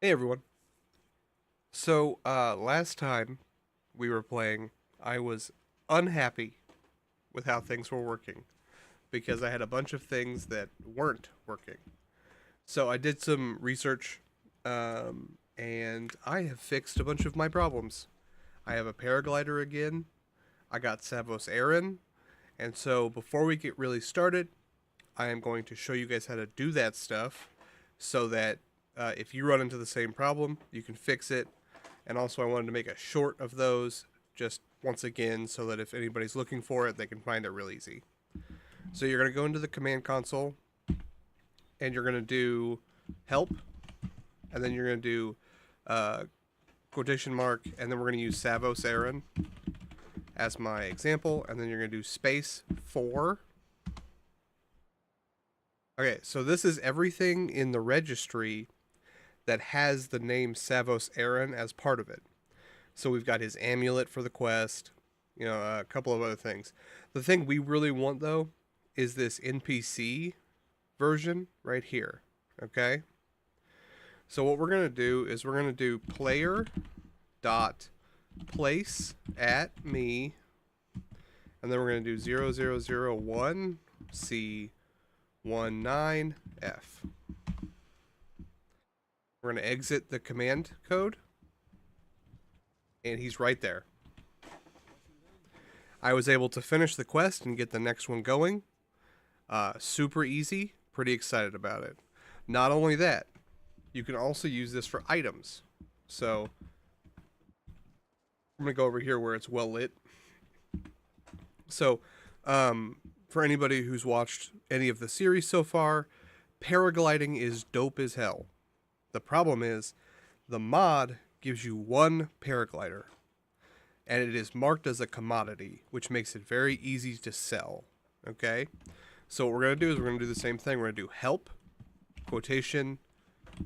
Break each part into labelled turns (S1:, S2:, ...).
S1: Hey everyone. Last time we were playing, I was unhappy with how things were working because I had a bunch of things that weren't working. So I did some research, and I have fixed a bunch of my problems. I have a paraglider again. I got Savos Aaron, and so before we get really started, I am going to show you guys how to do that stuff, so that if you run into the same problem, you can fix it. And also, I wanted to make a short of those, just once again, so that if anybody's looking for it, they can find it real easy. So you're going to go into the command console, and you're going to do help, and then you're going to do uh, quotation mark, and then we're going to use Savos Aaron as my example, and then you're going to do space 4. Okay, so this is everything in the registry that has the name Savos Aaron as part of it. So we've got his amulet for the quest, a couple of other things. The thing we really want though is this NPC version right here. Okay? So what we're gonna do is we're gonna do player dot place at me, and then we're gonna do 0001 C19F. We're gonna exit the command code, and he's right there. I was able to finish the quest and get the next one going. Super easy. Pretty excited about it. Not only that, you can also use this for items. So I'm going to go over here where it's well lit. So for anybody who's watched any of the series so far, paragliding is dope as hell. The problem is the mod gives you one paraglider, and it is marked as a commodity, which makes it very easy to sell. Okay? So what we're going to do is we're going to do the same thing. We're going to do help, quotation,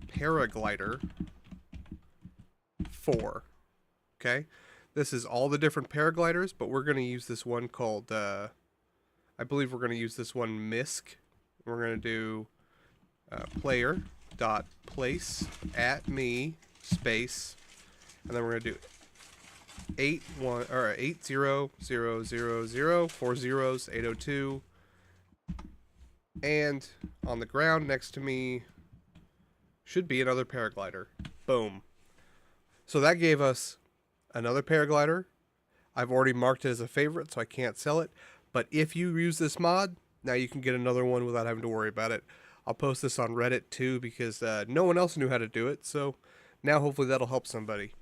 S1: paraglider 4. Okay? This is all the different paragliders, but we're going to use this one called, I believe we're going to use this one MISC. We're going to do player dot place at me space, and then we're going to do 800000 4 zeros 802, and on the ground next to me should be another paraglider. Boom. So that gave us another paraglider. I've already marked it as a favorite, so I can't sell it. But if you use this mod, now you can get another one without having to worry about it. I'll post this on Reddit too, because no one else knew how to do it. So now hopefully that'll help somebody.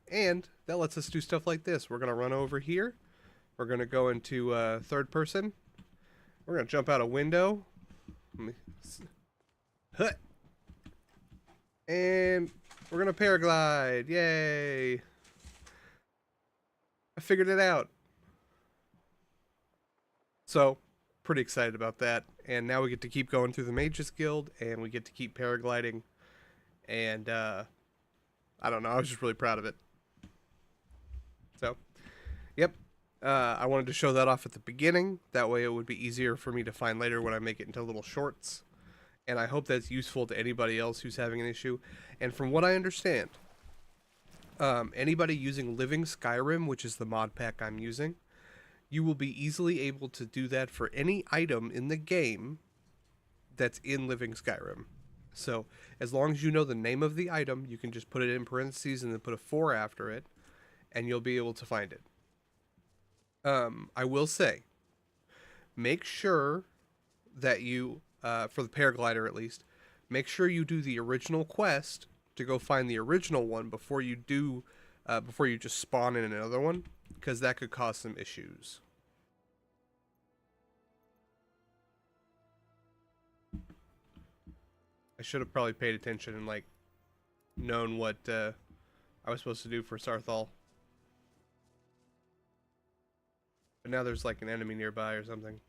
S1: And that lets us do stuff like this. We're going to run over here. We're going to go into third person. We're going to jump out a window. And we're going to paraglide. Yay. I figured it out. So, pretty excited about that. And now we get to keep going through the Mages Guild, and we get to keep paragliding. And, I don't know. I was just really proud of it. So, yep. I wanted to show that off at the beginning. That way it would be easier for me to find later when I make it into little shorts. And I hope that's useful to anybody else who's having an issue. And from what I understand, anybody using Living Skyrim, which is the mod pack I'm using, you will be easily able to do that for any item in the game that's in Living Skyrim. So as long as you know the name of the item, you can just put it in parentheses and then put a 4 after it, and you'll be able to find it. I will say, make sure that you, for the paraglider at least, make sure you do the original quest to go find the original one before you just spawn in another one, because that could cause some issues. I should have probably paid attention and known what I was supposed to do for Sarthal. But now there's an enemy nearby or something.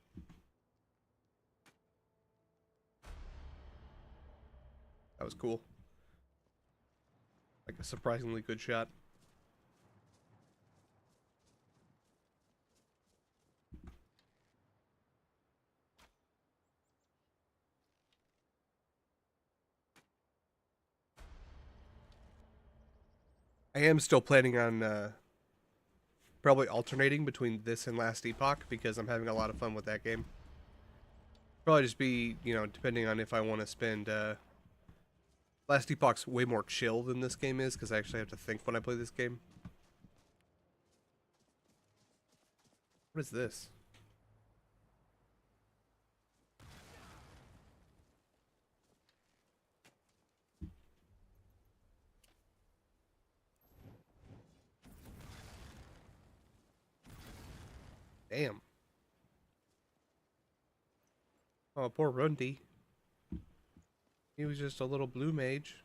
S1: That was cool. A surprisingly good shot. I am still planning on probably alternating between this and Last Epoch because I'm having a lot of fun with that game. Probably just be, depending on if I want to spend. Last Epoch's way more chill than this game is because I actually have to think when I play this game. What is this? Damn. Oh, poor Rundy. He was just a little blue mage.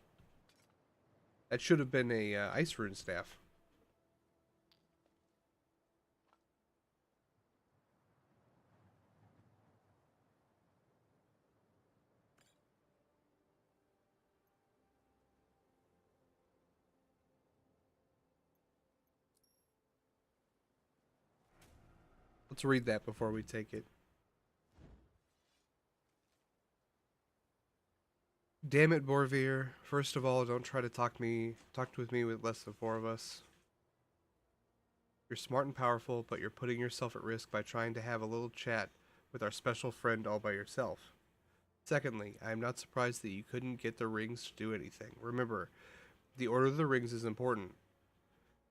S1: That should have been a ice rune staff. Let's read that before we take it. Damn it, Borvir. First of all, don't try to talk with me with less than four of us. You're smart and powerful, but you're putting yourself at risk by trying to have a little chat with our special friend all by yourself. Secondly, I am not surprised that you couldn't get the rings to do anything. Remember, the order of the rings is important.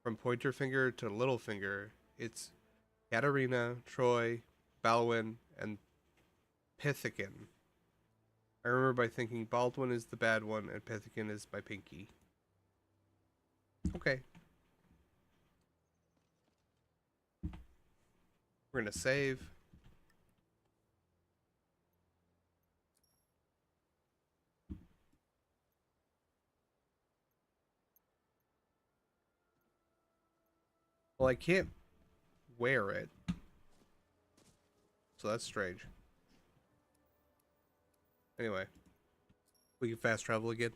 S1: From pointer finger to little finger, it's Katarina, Troy, Balwin, and Pithican. I remember by thinking Baldwin is the bad one and Pithican is my pinky. Okay. We're gonna save. Well, I can't wear it. So that's strange. Anyway. We can fast travel again.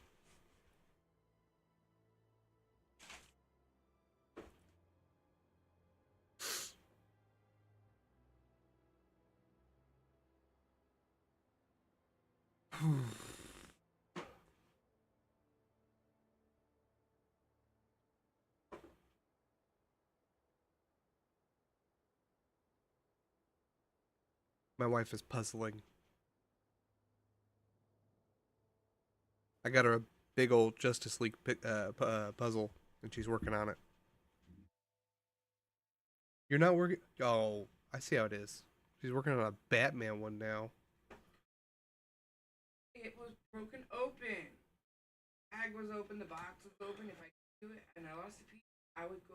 S1: My wife is puzzling. I got her a big old Justice League puzzle, and she's working on it. You're not working. Oh, I see how it is. She's working on a Batman one now.
S2: It was broken open. Bag was open. The box was open. If I do it and I lost the piece, I would go.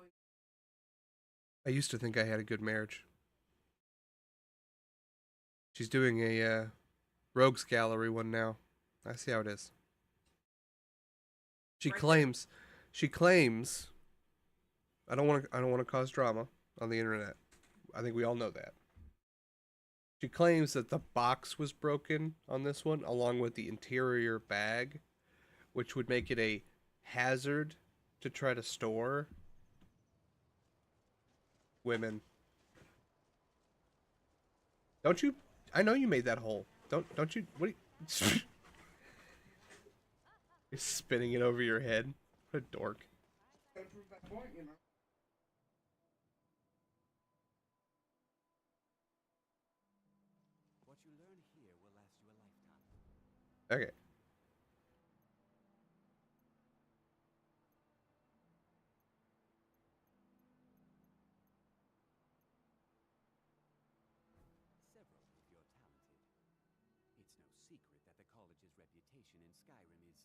S1: I used to think I had a good marriage. She's doing a Rogues Gallery one now. I see how it is. She
S2: Right
S1: claims, she claims. I don't want to. I don't want to cause drama on the internet. I think we all know that. She claims that the box was broken on this one, along with the interior bag, which would make it a hazard to try to store. Women, don't you? I know you made that hole. Don't you? What? You, you're spinning it over your head. What a dork.
S2: Gotta prove that point, you know.
S3: What you learn here will last you a lifetime.
S1: Okay.
S3: Several, if you're talented. It's no secret that the college's reputation in Skyrim is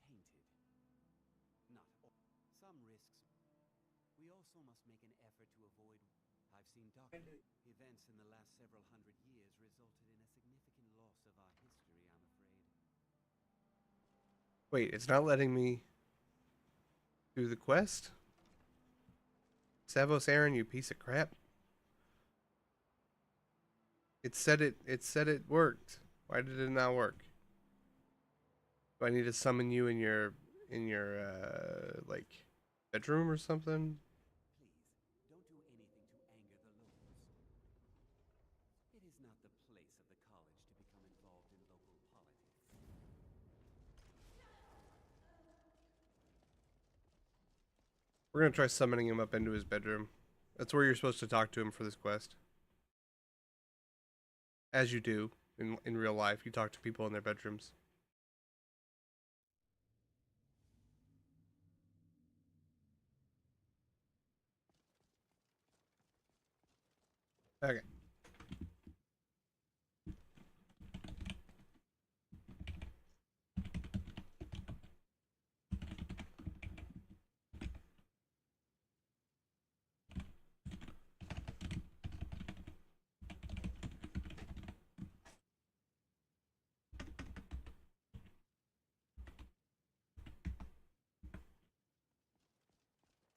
S3: tainted. Not all. Some risks. We also must make an effort to avoid. I've seen events in the last several hundred years resulted in a significant loss of our history, I'm afraid.
S1: Wait, it's not letting me do the quest? Savos Aaron, you piece of crap. It said it worked. Why did it not work? Do I need to summon you in your like bedroom or something?
S3: Please, don't do anything to anger the locals. It is not the place of the college to become involved in local politics.
S1: We're gonna try summoning him up into his bedroom. That's where you're supposed to talk to him for this quest. As you do in real life, you talk to people in their bedrooms. Okay.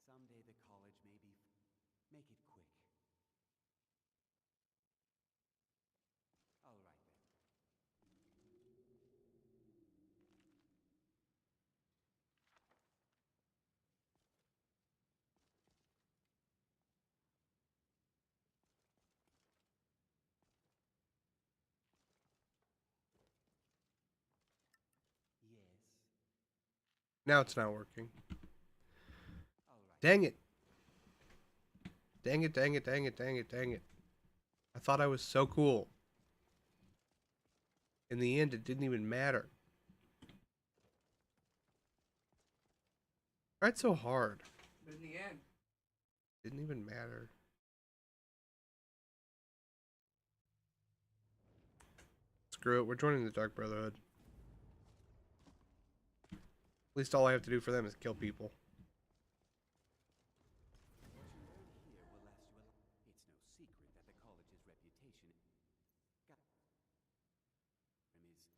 S3: Someday the college may be. Make it quick. All right then. Yes.
S1: Now it's not working.
S3: All right.
S1: Dang it. Dang it, dang it, dang it, dang it, dang it. I thought I was so cool. In the end, it didn't even matter. Tried so hard.
S2: But in the end,
S1: Didn't even matter. Screw it, we're joining the Dark Brotherhood. At least all I have to do for them is kill people.
S3: What you learn here will last you a lot. It's no secret that the college's reputation in Skyrim is.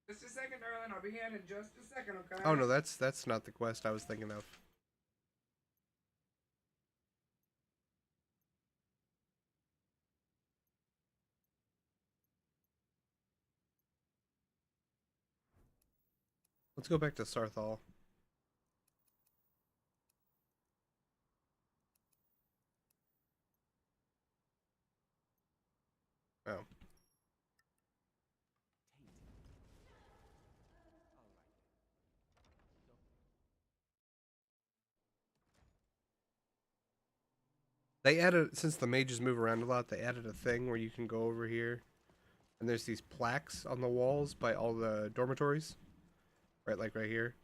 S2: just a second, darling. I'll be here in just a second, okay?
S1: Oh no, that's not the quest I was thinking of. Let's go back to Sarthal. Oh. They added, since the mages move around a lot, they added a thing where you can go over here and there's these plaques on the walls by all the dormitories. Right, like right here.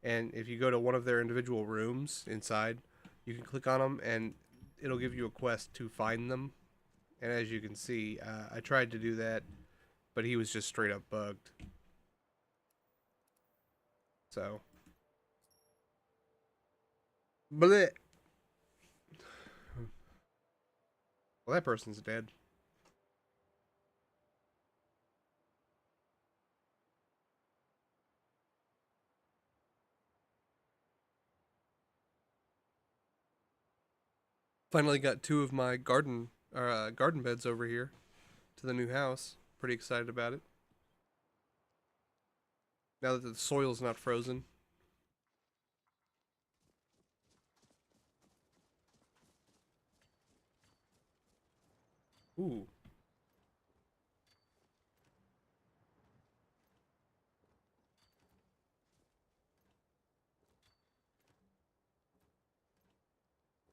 S1: And if you go to one of their individual rooms inside, you can click on them and it'll give you a quest to find them. And as you can see, I tried to do that, but he was just straight up bugged. So. Bleh. Well, that person's dead. Finally got two of my garden beds over here to the new house. Pretty excited about it. Now that the soil's not frozen. Ooh.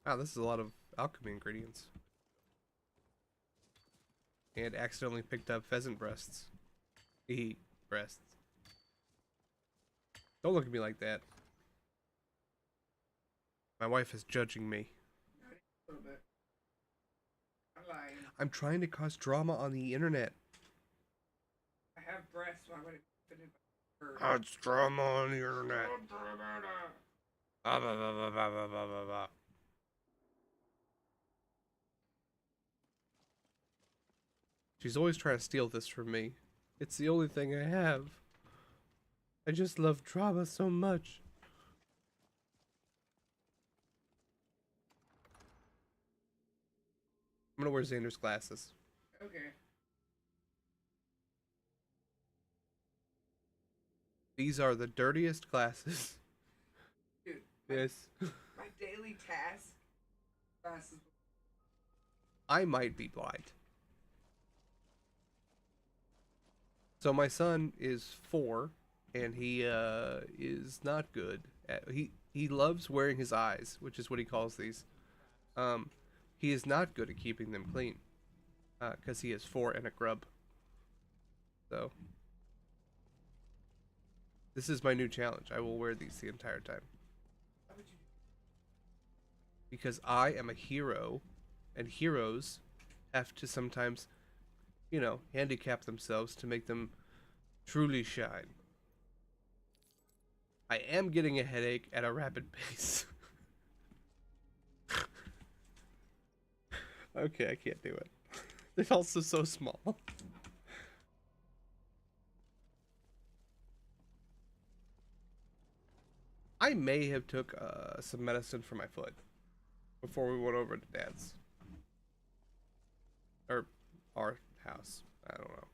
S1: Wow, this is a lot of alchemy ingredients. And accidentally picked up pheasant breasts. Eat breasts. Don't look at me like that. My wife is judging me.
S2: A little bit. I'm lying.
S1: I'm trying to cause drama on the internet.
S2: I have breasts, so I'm gonna fit in my bird.
S1: It's drama on the internet. She's always trying to steal this from me. It's the only thing I have. I just love drama so much. I'm gonna wear Xander's glasses.
S2: Okay.
S1: These are the dirtiest glasses.
S2: Dude,
S1: Yes.
S2: my daily task glasses.
S1: I might be blind. So my son is 4, and he is not good. He loves wearing his eyes, which is what he calls these. Um, he is not good at keeping them clean, because he is 4 and a grub. So this is my new challenge. I will wear these the entire time
S2: How would you do?
S1: because I am a hero, and heroes have to sometimes, handicap themselves to make them truly shine. I am getting a headache at a rapid pace. Okay, I can't do it. They're also so small. I may have took some medicine for my foot before we went over to Dad's or our house. I don't know.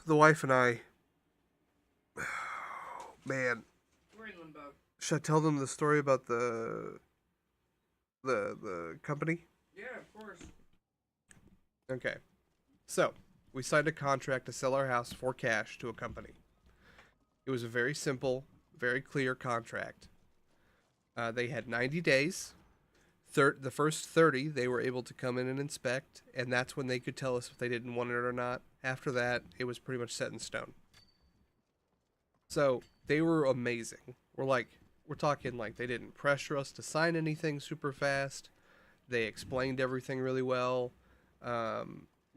S1: The wife and I, man,
S2: We're in limbo.
S1: should I tell them the story about the company?
S2: Yeah, of course.
S1: Okay. So, we signed a contract to sell our house for cash to a company. It was a very simple, very clear contract. They had 90 days. The first 30, they were able to come in and inspect, and that's when they could tell us if they didn't want it or not. After that, it was pretty much set in stone. So, they were amazing. We're talking like they didn't pressure us to sign anything super fast. They explained everything really well.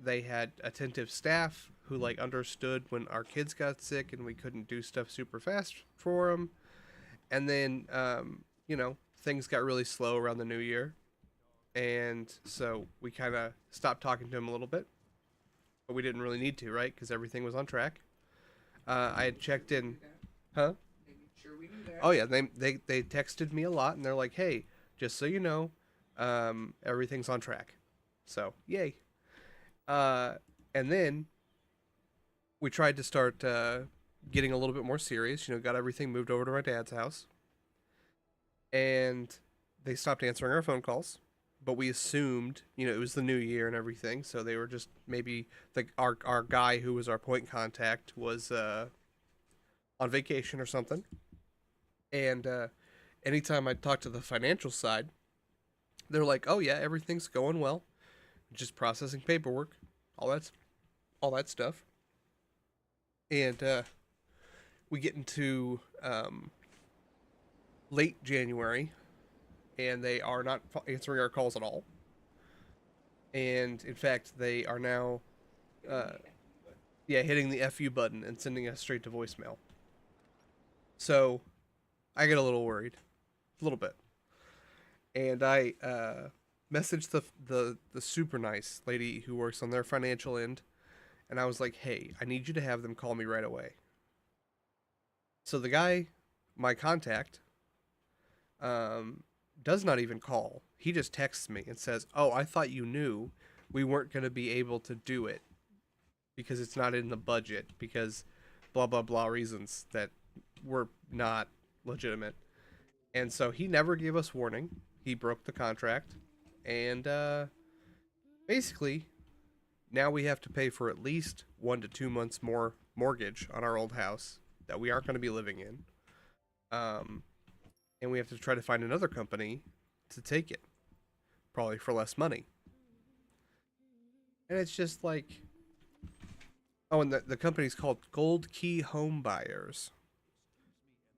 S1: They had attentive staff who understood when our kids got sick and we couldn't do stuff super fast for them. And then things got really slow around the new year, and so we kind of stopped talking to them a little bit, but we didn't really need to, right? Because everything was on track. I had checked in, huh?
S2: Making sure we knew that.
S1: Oh yeah, they texted me a lot, and they're like, "Hey, just so you know, everything's on track." So yay. And then we tried to start getting a little bit more serious. Got everything moved over to my dad's house, and they stopped answering our phone calls. But we assumed, it was the new year and everything, so they were just maybe our guy who was our point contact was on vacation or something. And anytime I talked to the financial side, they're like, "Oh yeah, everything's going well, just processing paperwork, all that stuff." And we get into late January, and they are not answering our calls at all. And in fact, they are now, uh, yeah, hitting the FU button and sending us straight to voicemail. So I get a little worried, a little bit, and I messaged the super nice lady who works on their financial end, and I was like, "Hey, I need you to have them call me right away." So the guy, my contact, um, does not even call. He just texts me and says, "Oh, I thought you knew we weren't going to be able to do it because it's not in the budget because blah blah blah reasons that were not legitimate." And so he never gave us warning. He broke the contract, and basically now we have to pay for at least 1 to 2 months more mortgage on our old house that we aren't going to be living in. Um, and we have to try to find another company to take it, probably for less money. And it's just like, oh, and the company's called Gold Key Home Buyers.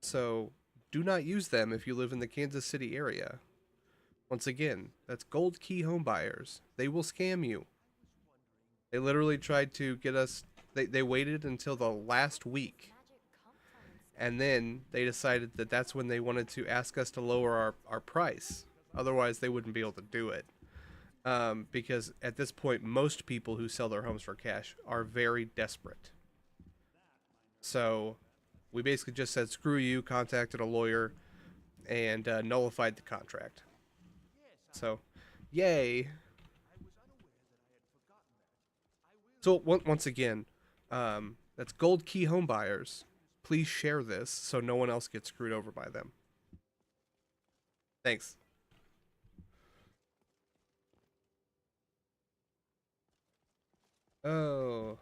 S1: So do not use them if you live in the Kansas City area. Once again, that's Gold Key Home Buyers. They will scam you. They literally tried to get us. They waited until the last week, and then they decided that that's when they wanted to ask us to lower our price. Otherwise, they wouldn't be able to do it. Because at this point, most people who sell their homes for cash are very desperate. So we basically just said, "Screw you," contacted a lawyer, and nullified the contract. So, yay. So once again, that's Gold Key Home Buyers. Please share this so no one else gets screwed over by them. Thanks. Oh,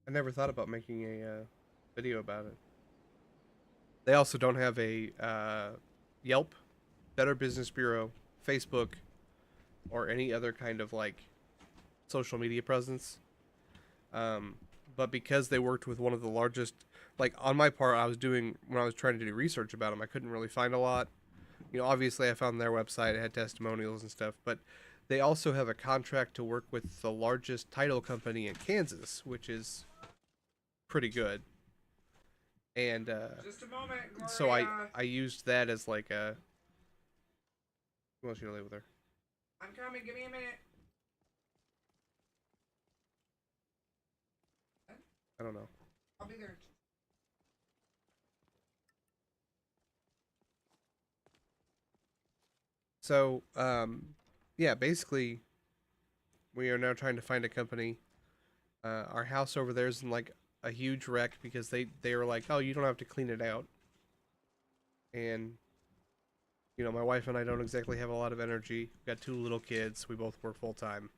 S1: I never thought about making a video about it. They also don't have a Yelp, Better Business Bureau, Facebook, or any other kind of like social media presence. Um, but because they worked with one of the largest, like on my part, I was doing when I was trying to do research about them, I couldn't really find a lot. You know, obviously, I found their website, it had testimonials and stuff, but they also have a contract to work with the largest title company in Kansas, which is pretty good. And
S2: Just a moment,
S1: so I
S2: Gloria.
S1: I used that as like a. Who wants you to live with her?
S2: I'm coming. Give me a minute.
S1: I don't know.
S2: I'll be there.
S1: So yeah, basically, we are now trying to find a company. Our house over there is in like a huge wreck because they were like, oh, you don't have to clean it out, and you know, my wife and I don't exactly have a lot of energy. We've got two little kids. We both work full time.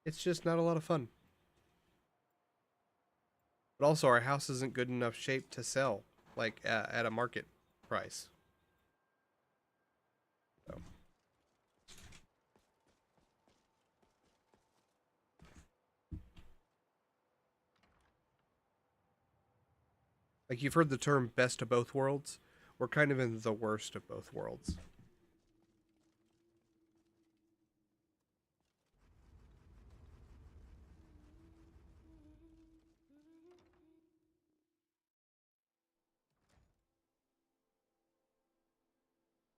S1: It's just not a lot of fun. But also, our house isn't good enough shape to sell, like at a market price. So, like you've heard the term "best of both worlds." We're kind of in the worst of both worlds.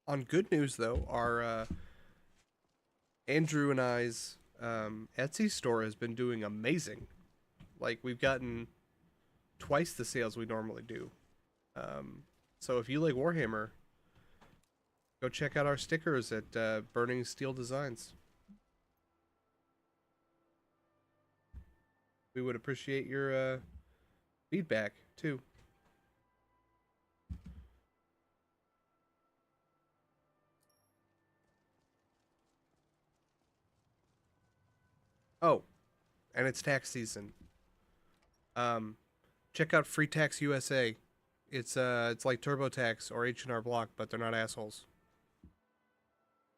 S1: On good news, though, our Andrew and I's Etsy store has been doing amazing. Like we've gotten twice the sales we normally do. Um, so if you like Warhammer, go check out our stickers at Burning Steel Designs. We would appreciate your feedback too. Oh, and it's tax season. Um, check out Free Tax USA. It's like TurboTax or H&R Block, but they're not assholes.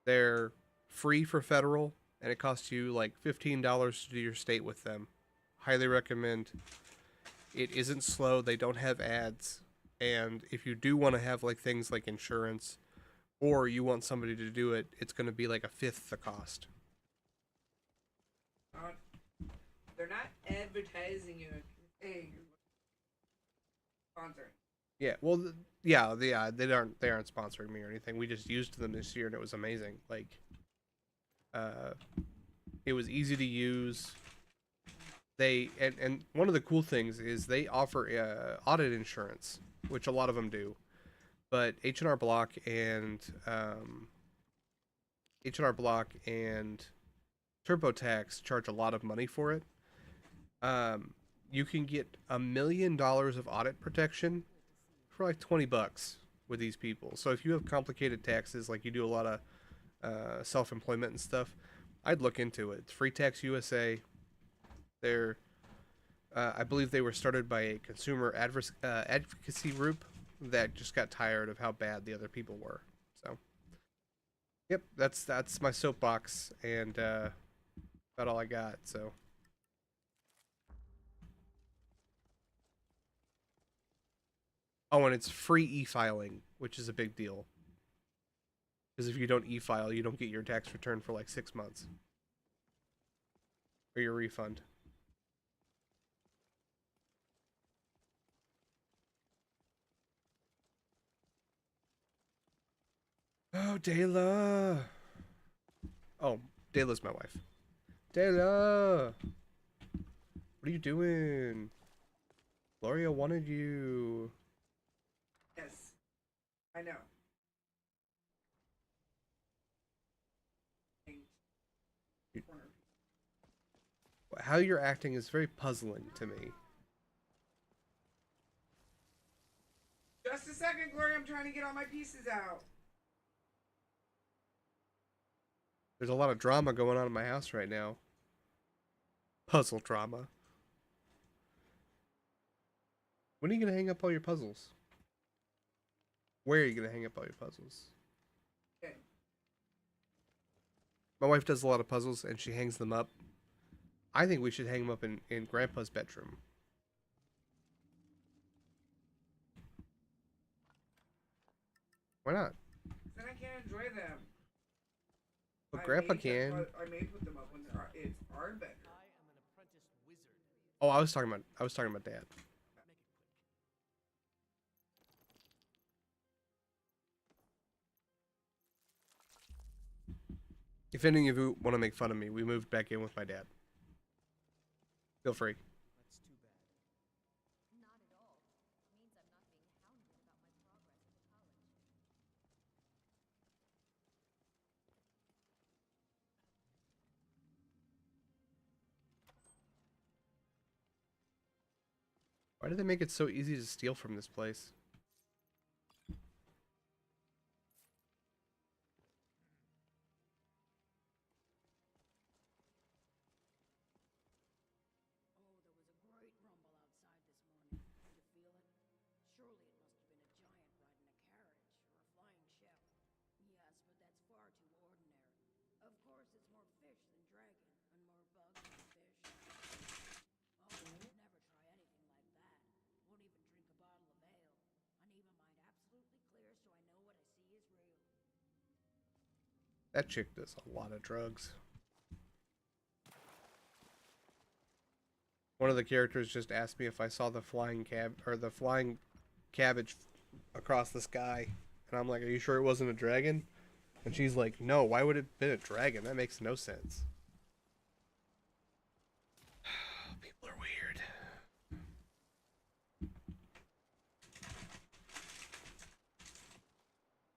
S1: They're free for federal, and it costs you like $15 to do your state with them. Highly recommend. It isn't slow. They don't have ads, and if you do want to have like things like insurance, or you want somebody to do it, it's going to be like a fifth the cost.
S2: Uh, they're not advertising you. Hey, sponsor.
S1: Yeah, well, yeah, they aren't sponsoring me or anything. We just used them this year and it was amazing. Like, uh, it was easy to use. And one of the cool things is they offer audit insurance, which a lot of them do. But H&R Block and TurboTax charge a lot of money for it. Um, you can get $1 million of audit protection for like $20 with these people. So if you have complicated taxes, like you do a lot of self-employment and stuff, I'd look into it. It's Free Tax USA. They're, I believe they were started by a consumer advocacy group that just got tired of how bad the other people were. So, yep, that's my soapbox and about all I got. So, oh, and it's free e-filing, which is a big deal. Because if you don't e-file, you don't get your tax return for like 6 months or your refund. Oh, Dayla. Oh, Dayla's my wife. Dayla, what are you doing? Gloria wanted you.
S2: Yes, I know.
S1: How you're acting is very puzzling to me.
S2: Just a second, Gloria. I'm trying to get all my pieces out.
S1: There's a lot of drama going on in my house right now. Puzzle drama. When are you gonna hang up all your puzzles? Where are you gonna hang up all your puzzles?
S2: Okay.
S1: My wife does a lot of puzzles and she hangs them up. I think we should hang them up in Grandpa's bedroom. Why not?
S2: Then I can't enjoy them.
S1: But Grandpa can.
S2: I may put them up when it's our bedroom.
S1: Oh, I was talking about Dad. If any of you want to make fun of me, we moved back in with my dad. Feel free.
S3: That's too bad.
S4: Not at all. Means I'm not being hounded about my progress at the college.
S1: Why do they make it so easy to steal from this place?
S5: Oh, there was a great rumble outside this morning. Did you feel it? Surely it must have been a giant riding a carriage or a flying ship. Yes, but that's far too ordinary. Of course, it's more fish than dragon, and more bugs than fish. Oh, I'd never try anything like that. Won't even drink a bottle of ale. I need my mind absolutely clear so I know what I see is real.
S1: That chick does a lot of drugs. One of the characters just asked me if I saw the flying cabbage across the sky, and I'm like, "Are you sure it wasn't a dragon?" And she's like, "No, why would it have been a dragon? That makes no sense." People are weird.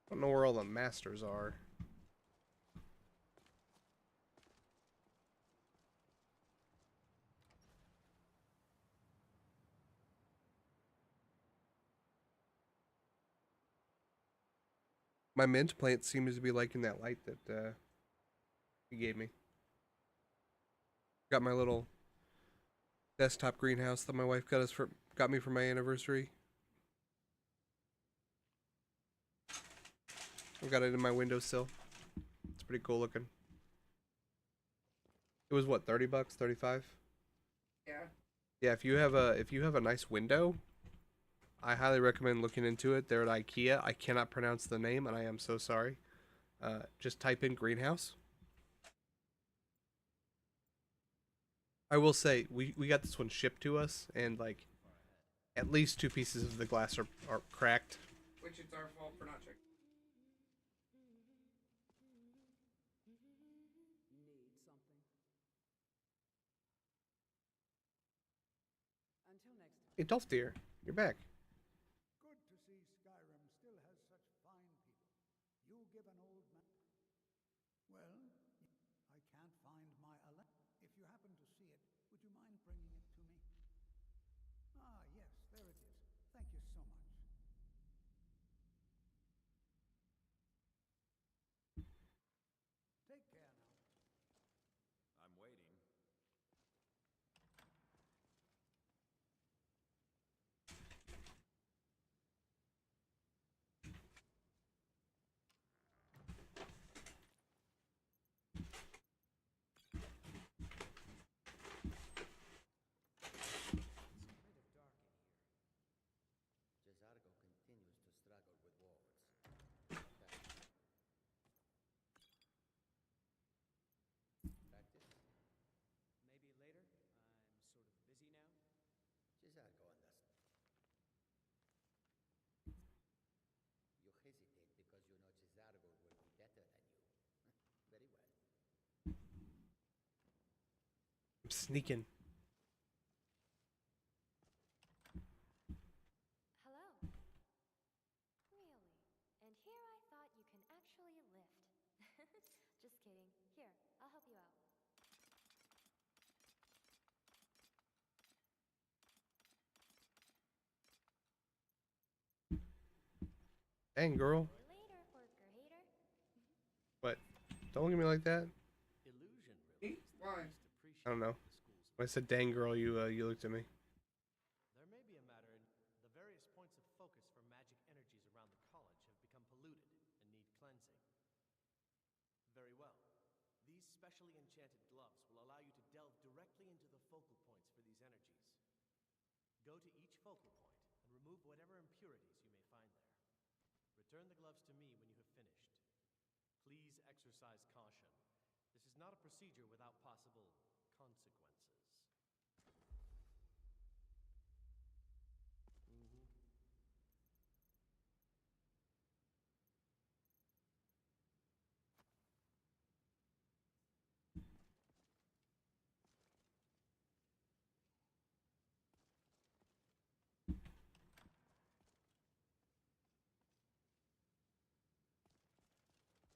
S1: I don't know where all the masters are. My mint plant seems to be liking that light that he gave me. Got my little desktop greenhouse that my wife got me for my anniversary. I got it in my windowsill. It's pretty cool looking. It was what, 30 bucks, 35?
S2: Yeah.
S1: Yeah, if you have a nice window, I highly recommend looking into it. They're at IKEA. I cannot pronounce the name and I am so sorry. Just type in greenhouse. I will say we got this one shipped to us and like at least 2 pieces of the glass are cracked.
S2: Which it's our fault for not checking.
S5: Need something? Until next time.
S1: Hey, Dolph dear, you're back.
S6: Good to see Skyrim still has such fine people. You give an old man. Well, I can't find my If you happen to see it, would you mind bringing it to me? Ah, yes, there it is. Thank you so much. Take care now.
S3: I'm waiting. It's kind of dark in here.
S7: Jezargo continues to struggle with wards. Practice?
S3: Maybe later? I'm sort of busy now.
S7: Jezargo understands. You hesitate because you know Jezargo will be better than you. Very well.
S1: I'm sneaking.
S4: Hello. Really? And here I thought you can actually lift. Just kidding. Here, I'll help you out.
S1: Dang, girl.
S4: See you later, worker hater.
S1: What? Don't look at me like that.
S3: Illusion
S2: Me?
S3: really is the
S2: Why?
S3: least appreciated
S1: I don't know.
S3: in the schools.
S1: When I said dang girl, you looked at me.
S8: There may be a matter in the various points of focus for magic energies around the college have become polluted and need cleansing. Very well. These specially enchanted gloves will allow you to delve directly into the focal points for these energies. Go to each focal point and remove whatever impurities you may find there. Return the gloves to me when you have finished. Please exercise caution. This is not a procedure without possible consequences.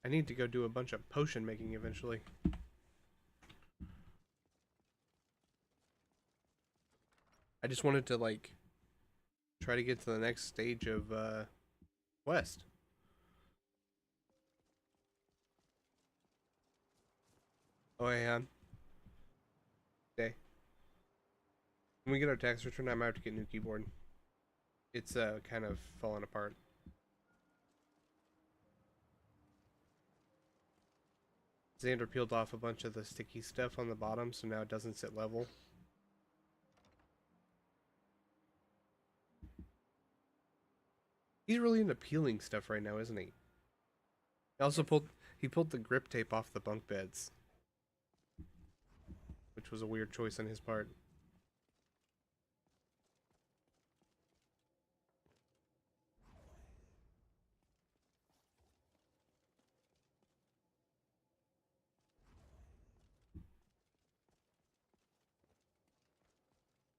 S1: I need to go do a bunch of potion making eventually. I just wanted to like try to get to the next stage of West. Oh, hey, hon. Day. When we get our tax return, I might have to get a new keyboard. It's kind of falling apart. Xander peeled off a bunch of the sticky stuff on the bottom, so now it doesn't sit level. He's really into peeling stuff right now, isn't he? He pulled the grip tape off the bunk beds, which was a weird choice on his part.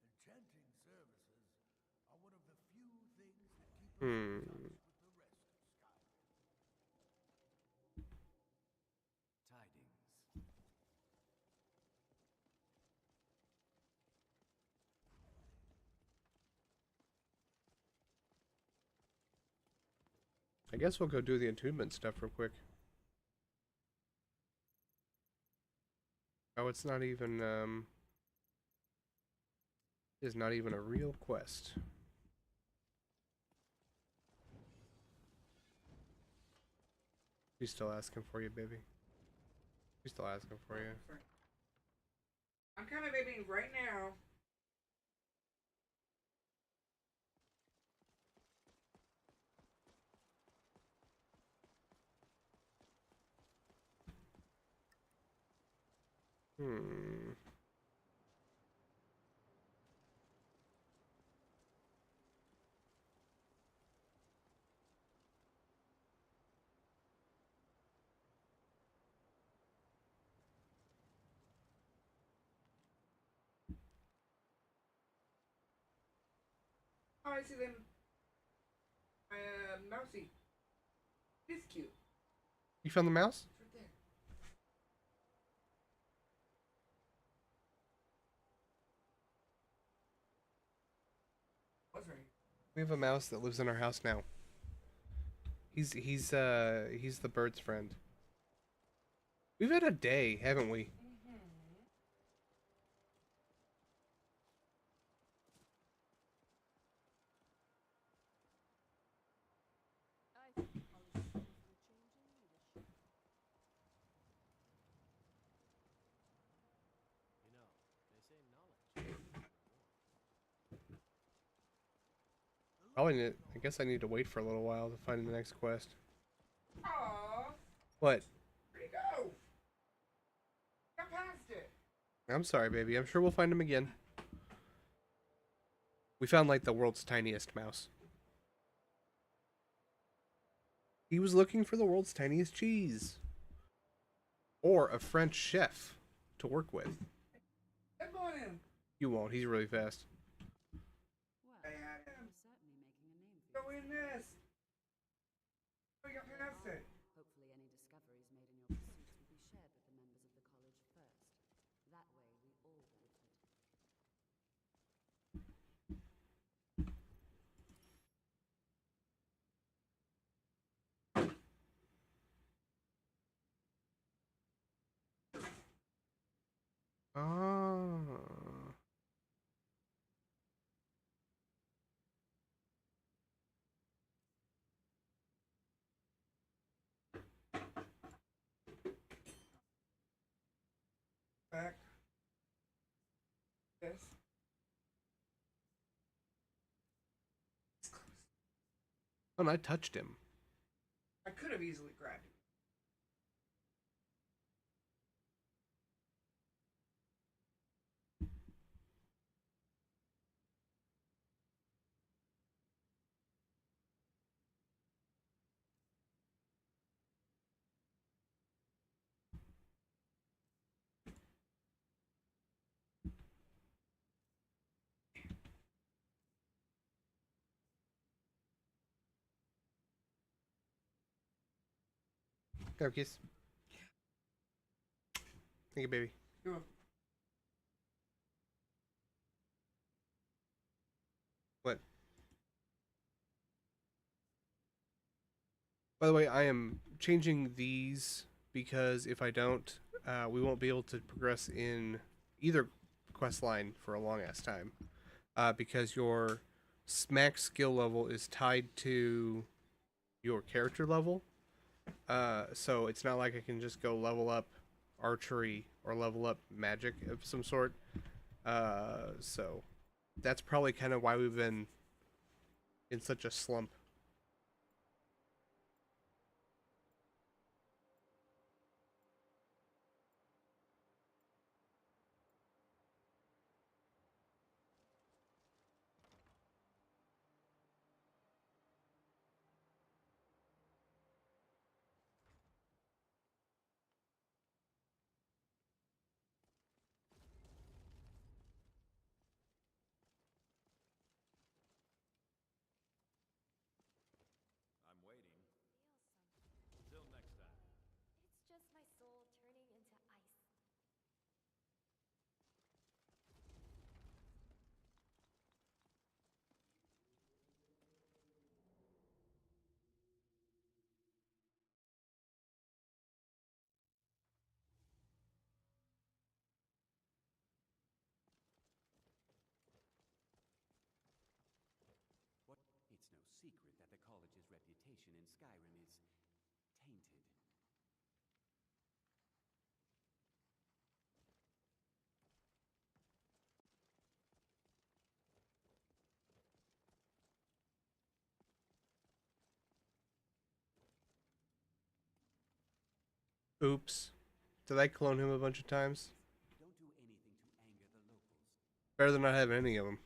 S6: Enchanting services are one of the few things that keep us
S1: Hmm.
S6: in touch with the rest of Skyrim.
S3: Tidings.
S1: I guess we'll go do the attunement stuff real quick. Oh, it's not even it's not even a real quest. She's still asking for you, baby. She's still asking for you.
S2: I'm kind of baby right now.
S1: Hmm.
S2: Oh, I see them. Mousy. It's cute.
S1: You found the mouse?
S2: It's right there. What's right?
S1: We have a mouse that lives in our house now. He's the bird's friend. We've had a day, haven't we?
S5: I think the college is ready for a change in leadership.
S8: You know, they say knowledge is the reward.
S1: I guess I need to wait for a little while to find the next quest.
S2: Aww.
S1: What?
S2: Where'd he go? Got past it.
S1: I'm sorry, baby. I'm sure we'll find him again. We found like the world's tiniest mouse. He was looking for the world's tiniest cheese. Or a French chef to work with.
S2: Step on him.
S1: You won't. He's really fast.
S5: Well,
S2: I had him.
S5: you're certainly making a name for
S2: Go
S5: yourself.
S2: in this. We got past it.
S5: Hopefully any discoveries made in your pursuits will be shared with the members of the college first. That way we all benefit.
S1: Oh, and I touched him.
S2: I could have easily grabbed him.
S1: Go kiss. Thank you, baby.
S2: You're welcome.
S1: What? By the way, I am changing these because if I don't, we won't be able to progress in either quest line for a long ass time. Because your max skill level is tied to your character level. So it's not like I can just go level up archery or level up magic of some sort. So that's probably kind of why we've been in such a slump.
S3: I'm waiting. Until next time.
S4: It's just my soul turning into ice.
S3: What? It's no secret that the college's reputation in Skyrim is tainted.
S1: Oops. Did I clone him a bunch of times?
S3: Don't do anything to anger the locals.
S1: Better than not having any of them.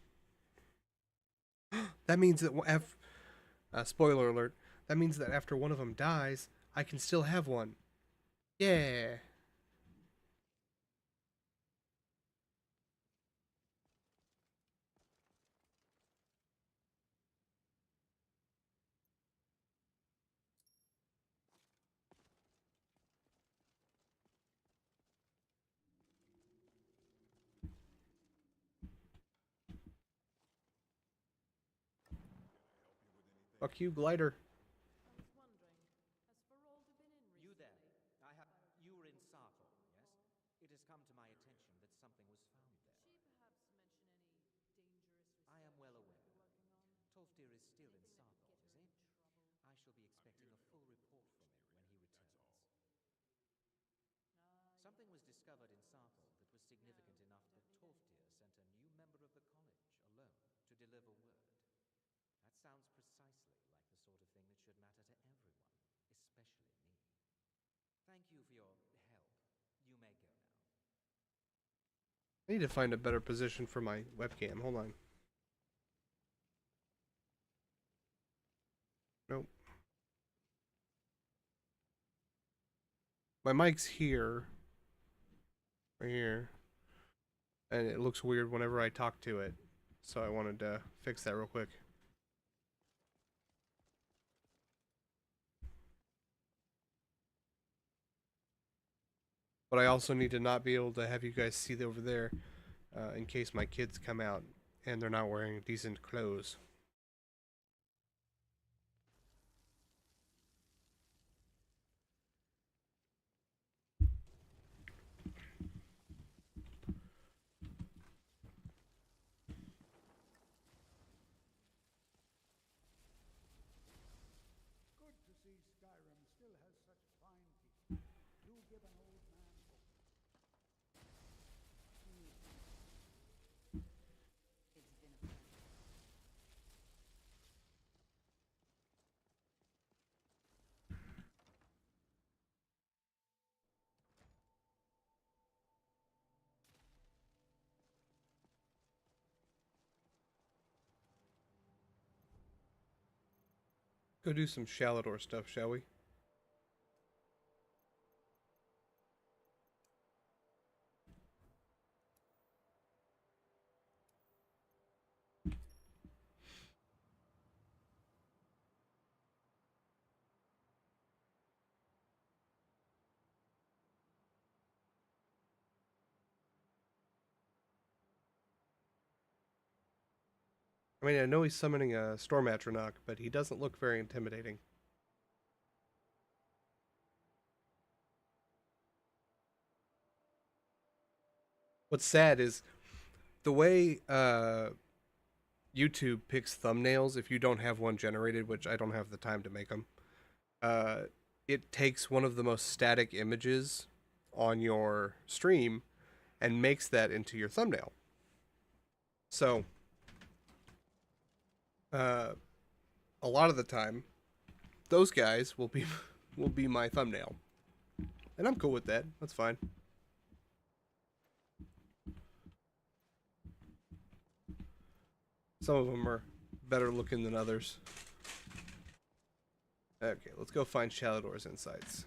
S1: That means that spoiler alert. That means that after one of them dies, I can still have one. Yeah. Fuck you, glider.
S9: I was wondering, has Ferolda been in recently?
S8: You there. You were in Sartor, yes? It has come to my attention that something was found there.
S9: Did she perhaps mention any dangerous research
S8: I am well
S9: you
S8: aware.
S9: might be working on?
S8: Tolfdir is still in
S9: Anything that
S8: Sartor,
S9: could
S8: is
S9: get her
S8: he?
S9: in trouble?
S8: I shall be expecting a full report from him when he returns. Something was discovered in Sartor that was significant enough that Tolfdir sent a new member of the college alone to deliver word. That sounds precisely like the sort of thing that should matter to everyone, especially me. Thank you for your help. You may go now.
S1: I need to find a better position for my webcam. Hold on. Nope. My mic's here. Right here. And it looks weird whenever I talk to it. So I wanted to fix that real quick. But I also need to not be able to have you guys see over there in case my kids come out and they're not wearing decent clothes.
S6: Good to see Skyrim still has such fine people. Do give an old man hope.
S5: It's been a pleasure.
S1: Go do some Shalador stuff, shall we? I mean, I know he's summoning a Storm Atronach, but he doesn't look very intimidating. What's sad is the way YouTube picks thumbnails if you don't have one generated, which I don't have the time to make them. Uh, it takes one of the most static images on your stream and makes that into your thumbnail. So, a lot of the time, those guys will be will be my thumbnail, and I'm cool with that. That's fine. Some of them are better looking than others. Okay, let's go find Shalador's insights.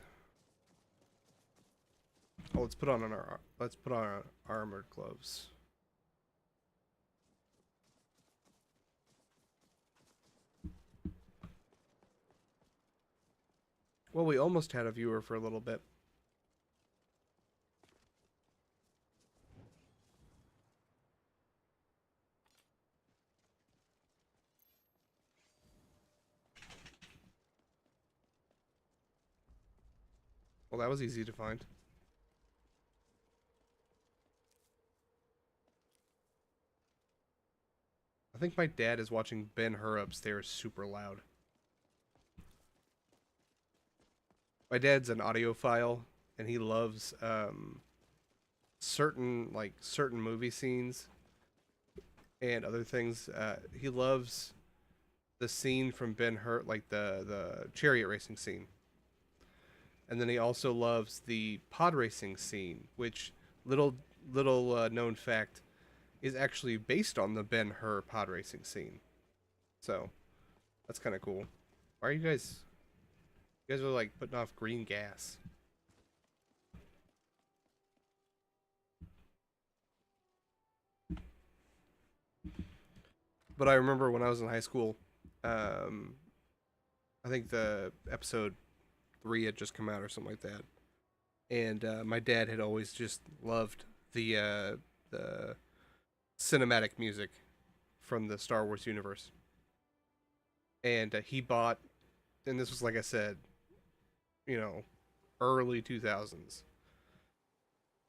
S1: Oh, let's put on our armored gloves. Well, we almost had a viewer for a little bit. Well, that was easy to find. I think my dad is watching Ben-Hur upstairs super loud. My dad's an audiophile, and he loves certain movie scenes and other things. He loves the scene from Ben-Hur, like the chariot racing scene. And then he also loves the pod racing scene, which little known fact is actually based on the Ben-Hur pod racing scene. So that's kind of cool. Why are you guys? You guys are like putting off green gas. But I remember when I was in high school, um, I think the episode 3 had just come out or something like that, and my dad had always just loved the cinematic music from the Star Wars universe, and he bought, and this was like I said, you know, early 2000s.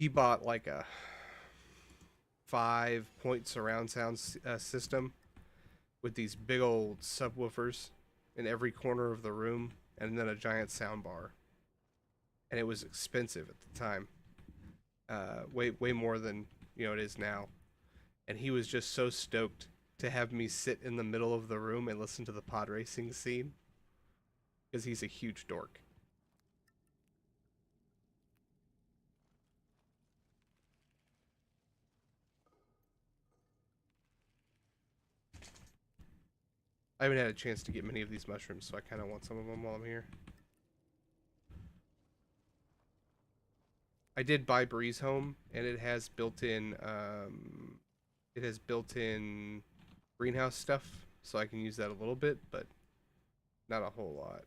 S1: He bought like a 5-point surround sound system with these big old subwoofers in every corner of the room, and then a giant sound bar. And it was expensive at the time, way more than it is now. And he was just so stoked to have me sit in the middle of the room and listen to the pod racing scene because he's a huge dork. I haven't had a chance to get many of these mushrooms, so I kind of want some of them while I'm here. I did buy Breeze Home, and it has built-in greenhouse stuff, so I can use that a little bit, but not a whole lot.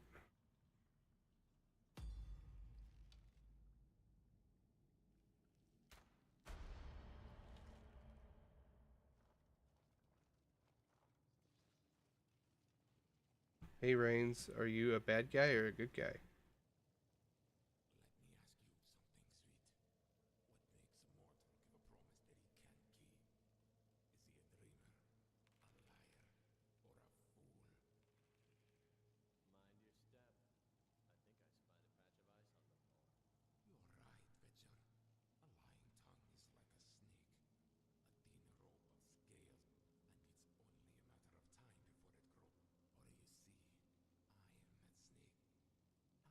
S1: Hey Reigns, are you a bad guy or a good guy?
S8: Mind your step. I think I spied a patch of ice on the floor.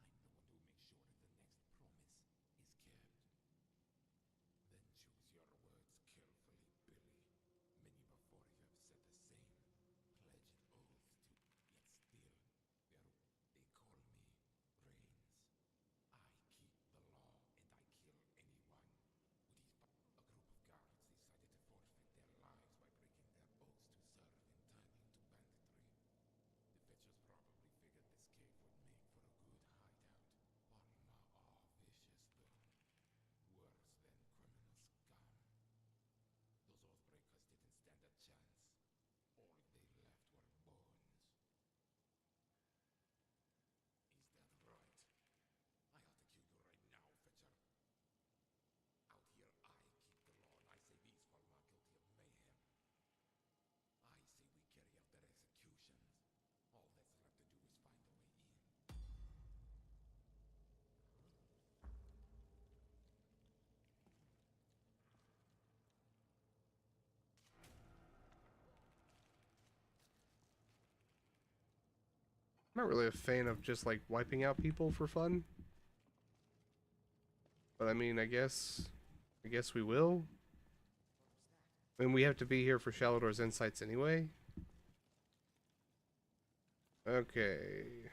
S1: I'm not really a fan of just like wiping out people for fun. But I mean, I guess we will. I mean, we have to be here for Shalador's insights anyway. Okay.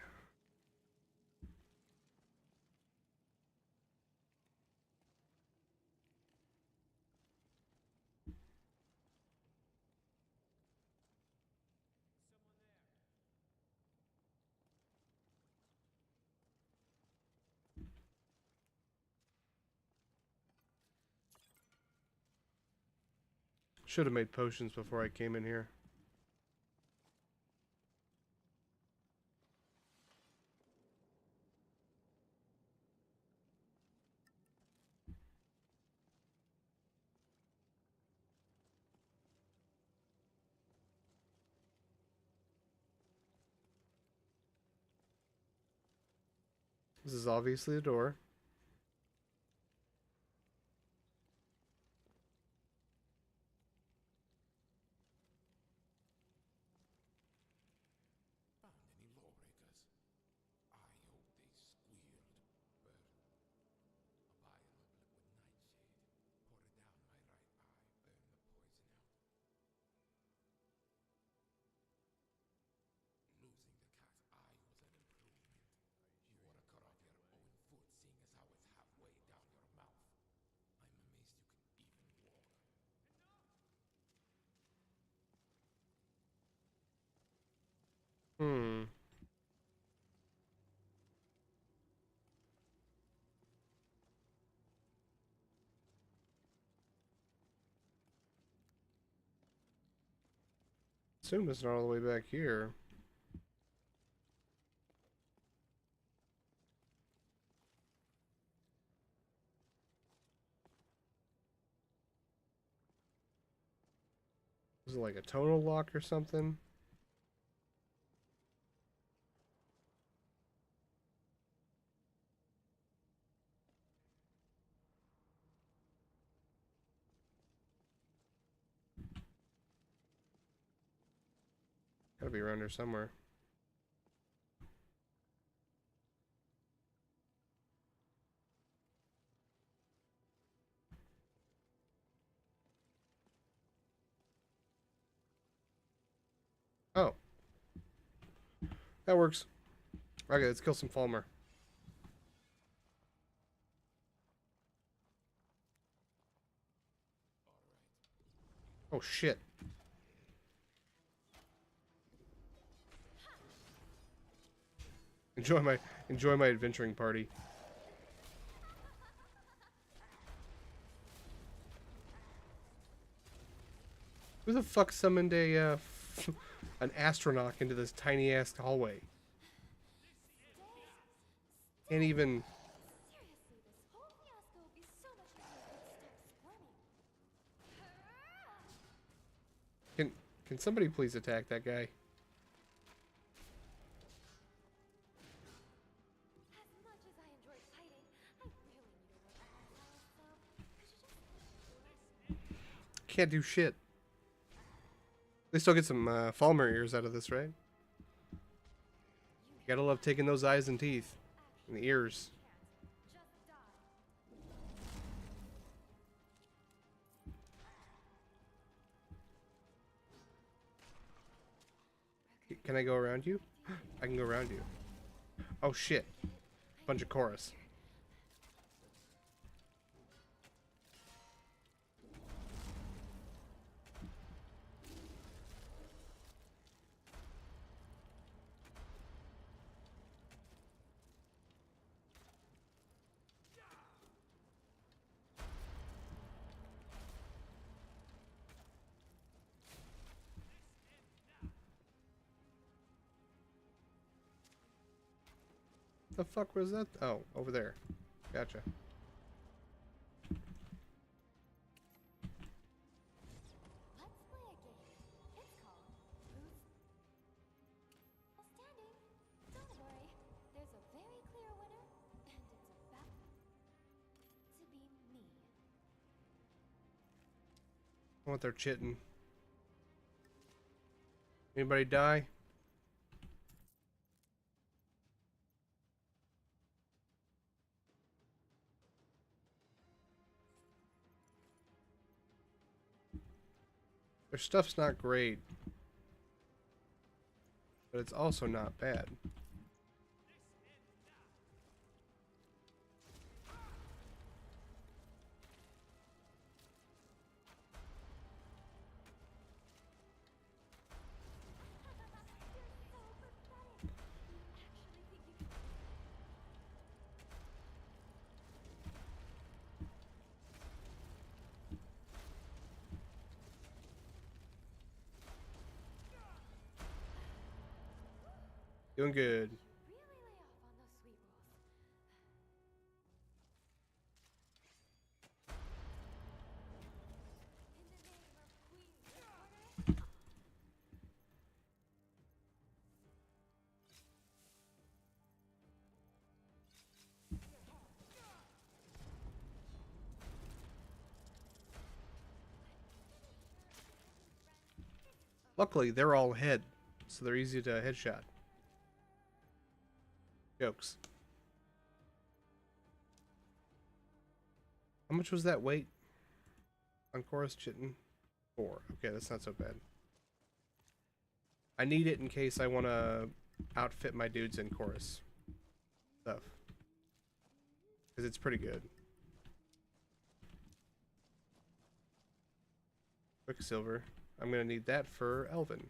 S1: Should have made potions before I came in here. This is obviously the door.
S10: Found any lawbreakers? I hope they squealed. But a vial of liquid nightshade. Pour it down my right eye, burn the poison out. Losing the cat's eye was an improvement. You ought to cut off your own foot, seeing as how it's halfway down your mouth. I'm amazed you can even walk.
S1: Hmm. Assume it's not all the way back here. Is it like a tonal lock or something? Gotta be around here somewhere. Oh. That works. Okay, let's kill some Falmer. Oh shit. Enjoy my adventuring party. Who the fuck summoned a an astronaut into this tiny ass hallway? Can't even.
S4: Seriously, this whole fiasco would be so much easier if you'd stop squirming.
S1: Can somebody please attack that guy?
S4: As much as I enjoy fighting, I really need to work on myself, so could you just...
S1: Can't do shit. They still get some Falmer ears out of this, right? You gotta love taking those eyes and teeth. And the ears.
S4: Just die.
S1: Can I go around you? I can go around you. Oh shit. Bunch of chorus. The fuck was that? Oh, over there. Gotcha.
S4: Let's play a game. It's called Who's Still Standing. Don't worry, there's a very clear winner, and it's about to be me.
S1: I want their chittin'. Anybody die? Their stuff's not great, but it's also not bad. Doing good.
S4: Really lay off on those sweet rolls. In the name of Queen Order.
S1: Luckily, they're all head, so they're easy to headshot. Jokes. How much was that weight on Chorus Chitin? 4. Okay, that's not so bad. I need it in case I want to outfit my dudes in Chorus stuff. Because it's pretty good. Quicksilver. I'm going to need that for Elvin.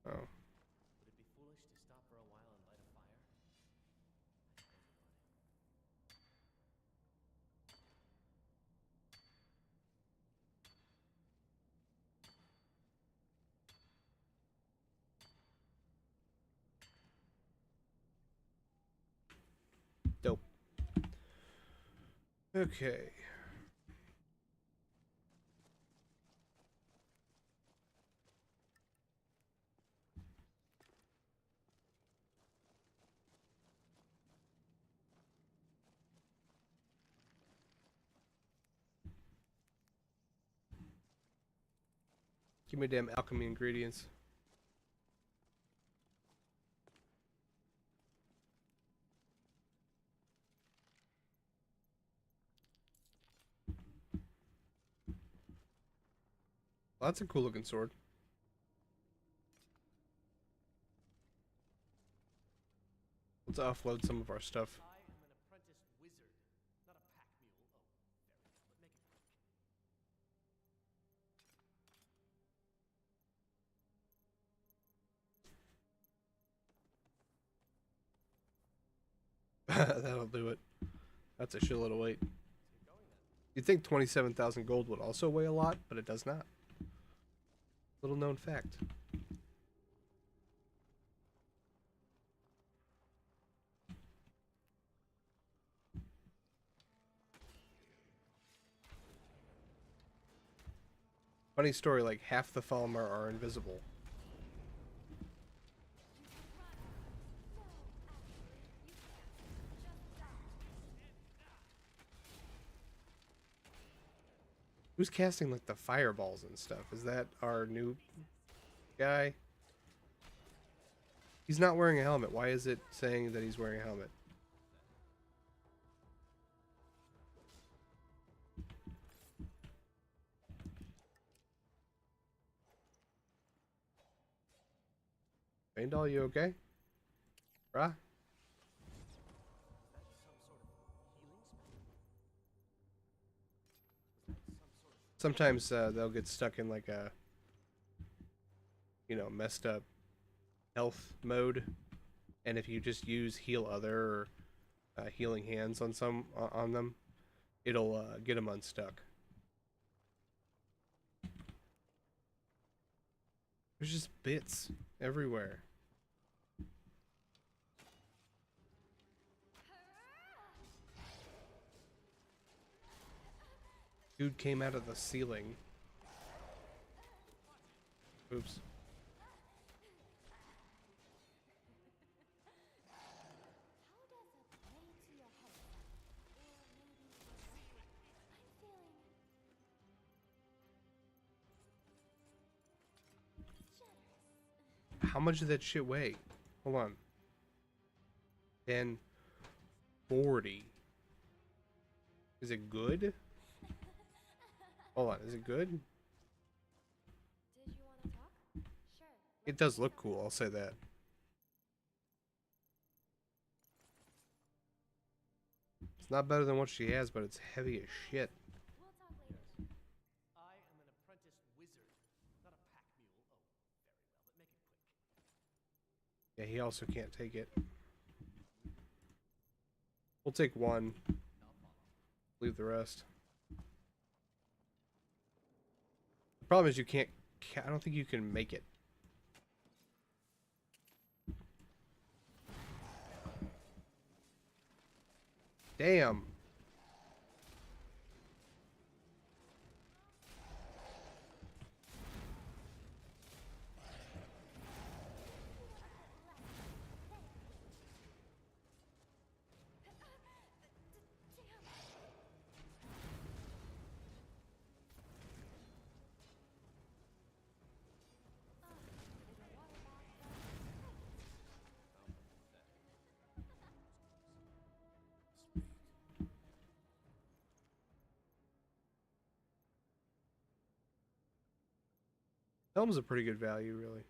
S1: Oh.
S8: Would it be foolish to stop for a while and light a fire? I suppose it would.
S1: Dope. Okay. Give me damn alchemy ingredients. Well, that's a cool looking sword. Let's offload some of our stuff.
S8: I am an apprentice wizard, not a pack mule. Oh, very well, but make it quick.
S1: That'll do it. That's a shitload of weight.
S8: Let's get going then.
S1: You'd think 27,000 gold would also weigh a lot, but it does not. Little known fact. Funny story, like half the Falmer are invisible. Who's casting like the fireballs and stuff? Is that our new guy? He's not wearing a helmet. Why is it saying that he's wearing a helmet? Faendal, you okay? Bruh? Sometimes they'll get stuck in like a, you know, messed up health mode, and if you just use heal other or healing hands on on them, it'll get them unstuck. There's just bits everywhere. Dude came out of the ceiling. Oops.
S4: How does a play to your heart sound? Or maybe I'm feeling generous.
S1: How much did that shit weigh? Hold on. 10, 40. Is it good? Hold on, is it good?
S4: Did you want to talk? Sure.
S1: It does look cool, I'll say that. It's not better than what she has, but it's heavy as shit.
S4: We'll talk later.
S8: I am an apprentice wizard, not a pack mule. Oh, very well, but make it quick.
S1: Yeah, he also can't take it. We'll take one. Leave the rest. The problem is you can't... I don't think you can make it. Damn. Helm's a pretty good value, really.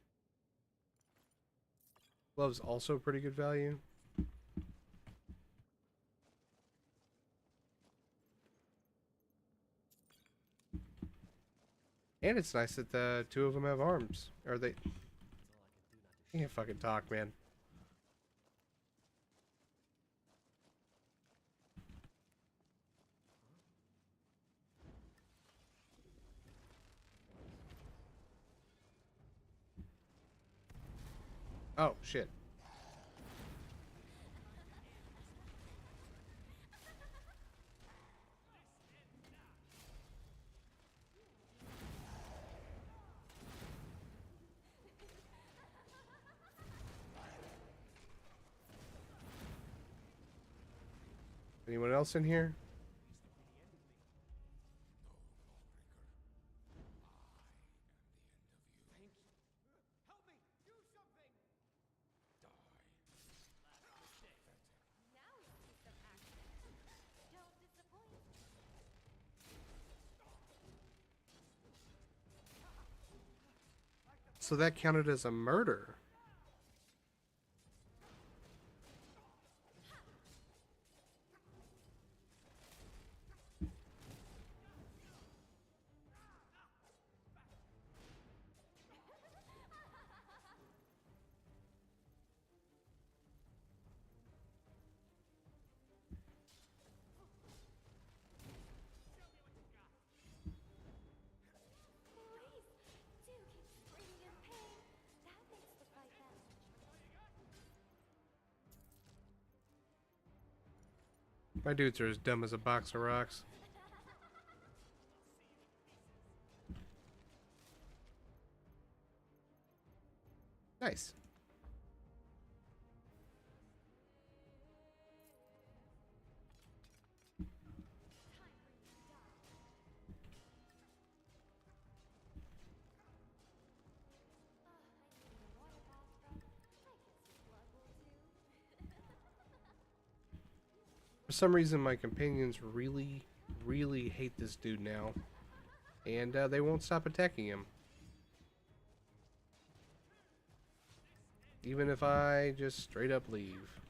S1: Glove's also pretty good value. And it's nice that the two of them have arms. Or they... I can't fucking talk, man. Oh, shit. Anyone else in here?
S8: Help me! Do something!
S4: Now we see some action. Don't disappoint.
S1: So that counted as a murder.
S4: Please, do keep screaming in pain. That makes the fight better.
S1: My dudes are as dumb as a box of rocks. Nice. For some reason, my companions really, really hate this dude now. And they won't stop attacking him. Even if I just straight up leave.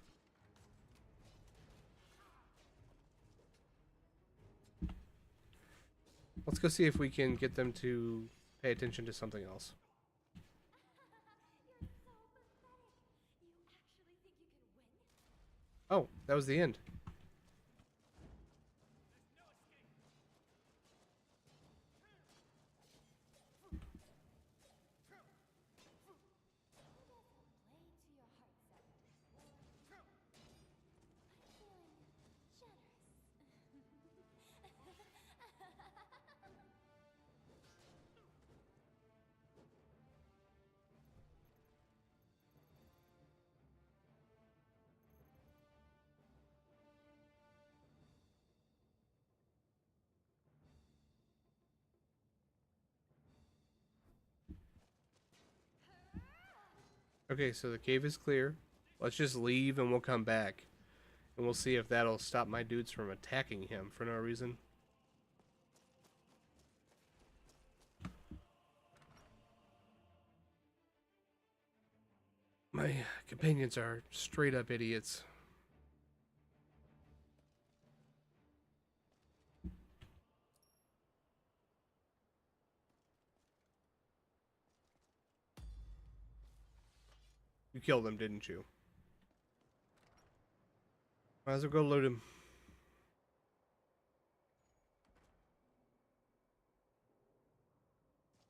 S1: Let's go see if we can get them to pay attention to something else.
S4: You're so pathetic. You actually think you can win?
S1: Oh, that was the end.
S4: Play to your heart's content. I'm feeling generous.
S1: Okay, so the cave is clear. Let's just leave and we'll come back. And we'll see if that'll stop my dudes from attacking him for no reason. My companions are straight up idiots. You killed him, didn't you? Might as well go loot him.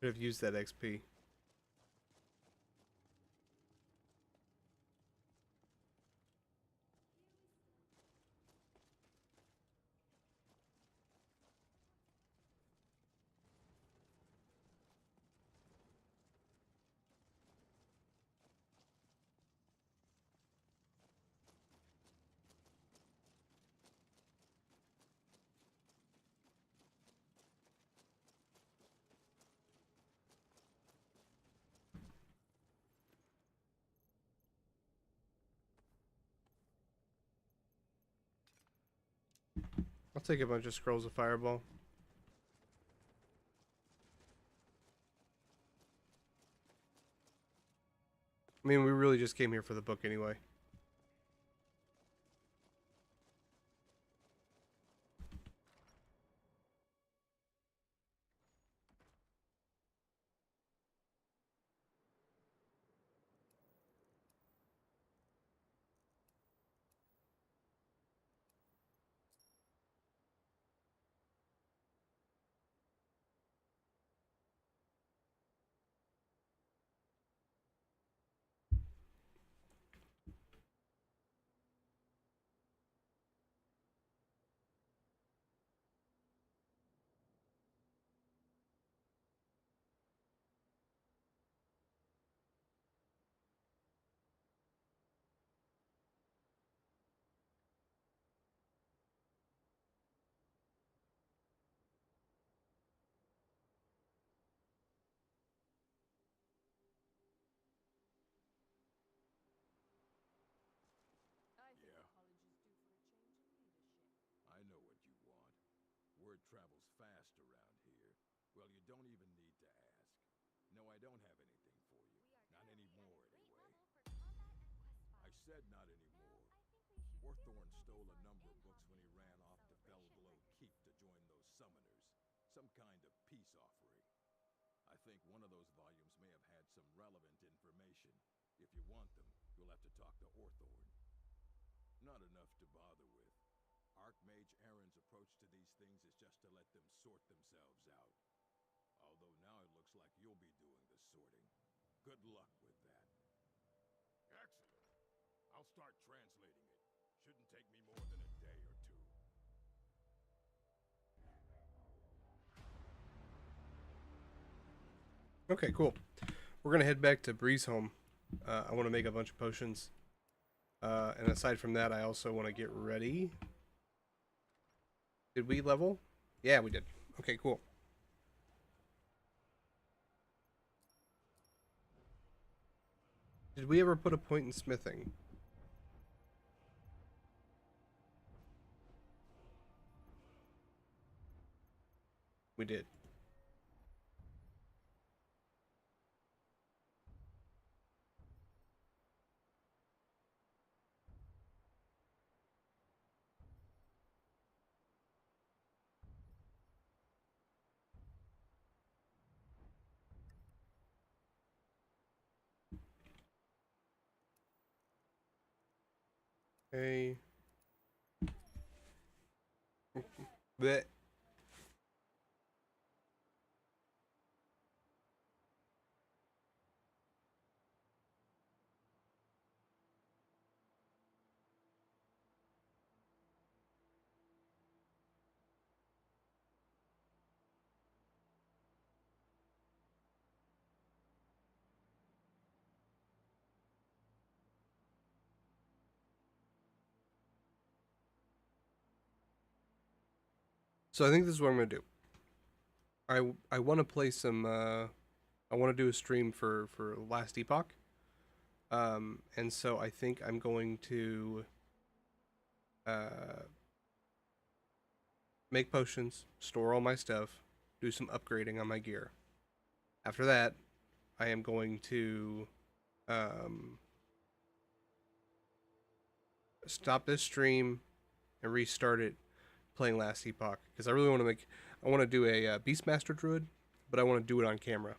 S1: Could have used that XP. I'll take a bunch of scrolls of fireball. I mean, we really just came here for the book anyway.
S9: I think
S10: Yeah.
S9: the college is due for a change in leadership.
S10: I know what you want. Word travels fast around here. Well, you don't even need to ask. No, I don't have anything for you. Not anymore, anyway. I said not anymore. Orthorn stole a number of books when he ran off to Felglow Keep to join those summoners. Some kind of peace offering. I think one of those volumes may have had some relevant information. If you want them, you'll have to talk to Orthorn. Not enough to bother with. Archmage Aaron's approach to these things is just to let them sort themselves out. Although now it looks like you'll be doing the sorting. Good luck with that. Excellent. I'll start translating it. Shouldn't take me more than a day or two.
S1: Okay, cool. We're gonna head back to Bree's home. I want to make a bunch of potions. And aside from that, I also want to get ready. Did we level? Yeah, we did. Okay, cool. Did we ever put a point in smithing? We did. Okay. Blech. So I think this is what I'm gonna do. I want to play some. I want to do a stream for Last Epoch. And so I think I'm going to make potions, store all my stuff, do some upgrading on my gear. After that, I am going to stop this stream and restart it playing Last Epoch because I really want to make. I want to do a Beastmaster Druid, but I want to do it on camera.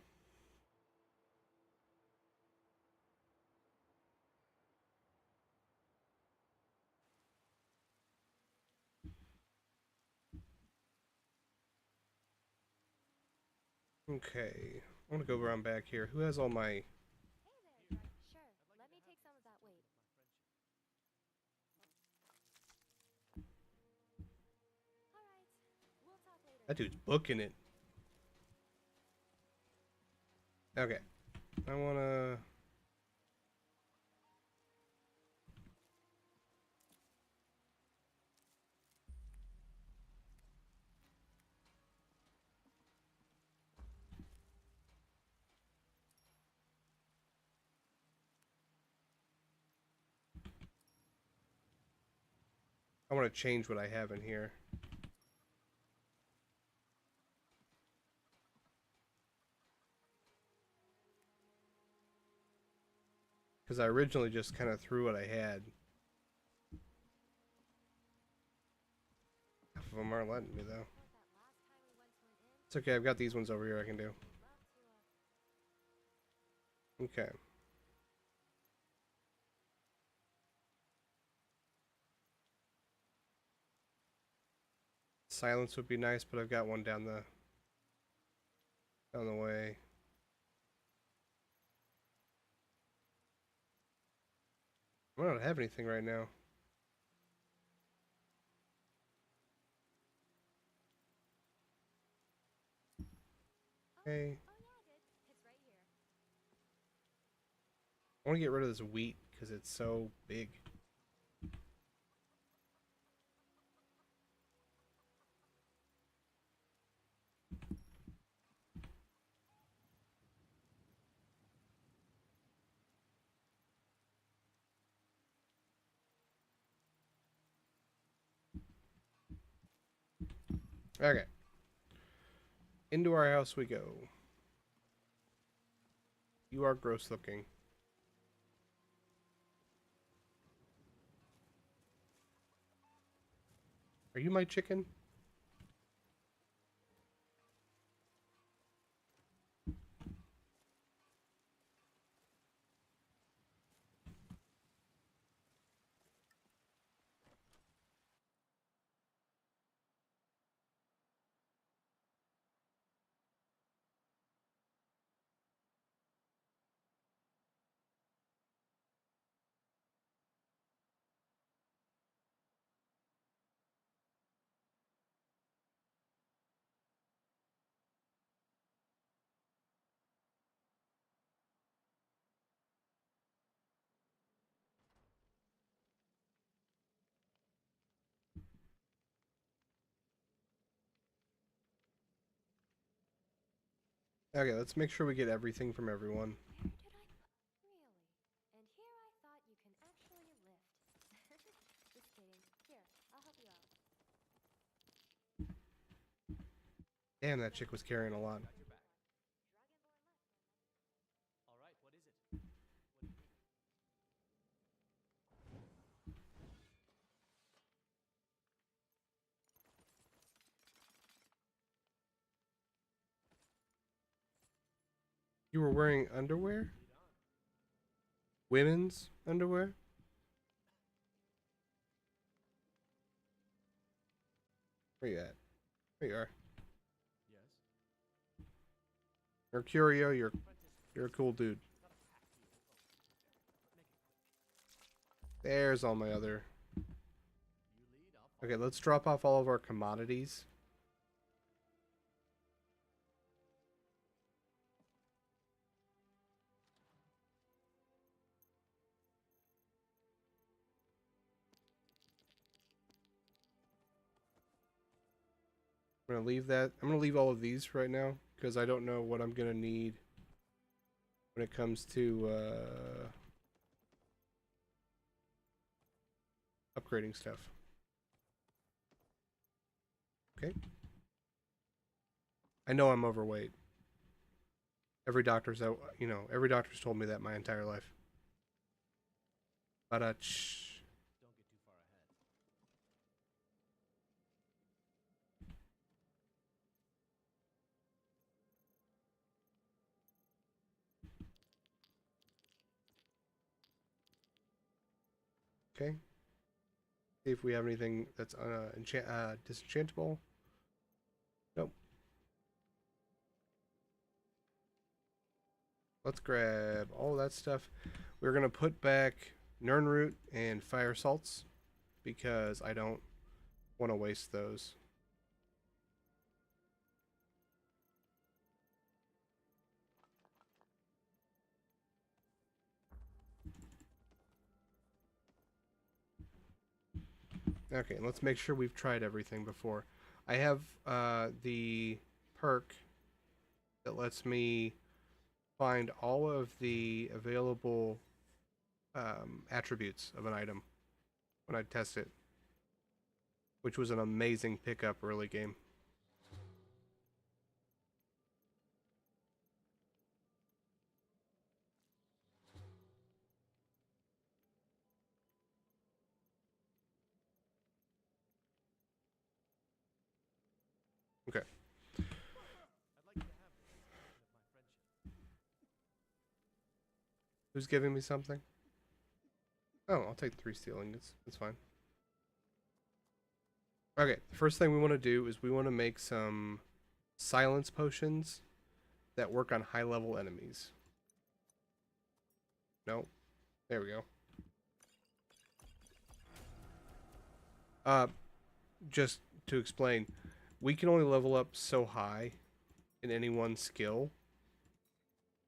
S1: Okay, I want to go around back here. Who has all my?
S4: Hey there. Sure. Let me take some of that weight. All right. We'll talk later.
S1: That dude's booking it. Okay, I want to. I want to change what I have in here. Because I originally just kind of threw what I had. Half of them aren't letting me though. It's okay, I've got these ones over here I can do. Okay. Silence would be nice, but I've got one down the way. I don't have anything right now. Okay. I want to get rid of this wheat because it's so big. Okay. Into our house we go. You are gross looking. Are you my chicken? Okay, let's make sure we get everything from everyone.
S4: Where did I put... Really? And here I thought you can actually lift. Just kidding. Here, I'll help you out.
S1: Damn, that chick was carrying a lot.
S8: All right, what is it? What do you need?
S1: You were wearing underwear? Women's underwear? Where you at? There you are.
S8: Yes.
S1: Mercurio, you're a cool dude. There's all my other. Okay, let's drop off all of our commodities. I'm gonna leave that. I'm gonna leave all of these right now because I don't know what I'm gonna need when it comes to upgrading stuff. Okay. I know I'm overweight. Every doctor's out, every doctor's told me that my entire life. But
S8: Don't get too
S1: Okay. See if we have anything that's disenchantable. Nope. Let's grab all that stuff. We're going to put back Nernroot and Fire Salts because I don't want to waste those. Okay, let's make sure we've tried everything before. I have the perk that lets me find all of the available attributes of an item when I test it, which was an amazing pickup early game. Okay.
S8: I'd like you to have this as a token of my friendship.
S1: Who's giving me something? Oh, I'll take 3 steel ingots. That's fine. Okay, the first thing we want to do is we want to make some silence potions that work on high level enemies. No. There we go. Just to explain, we can only level up so high in any one skill.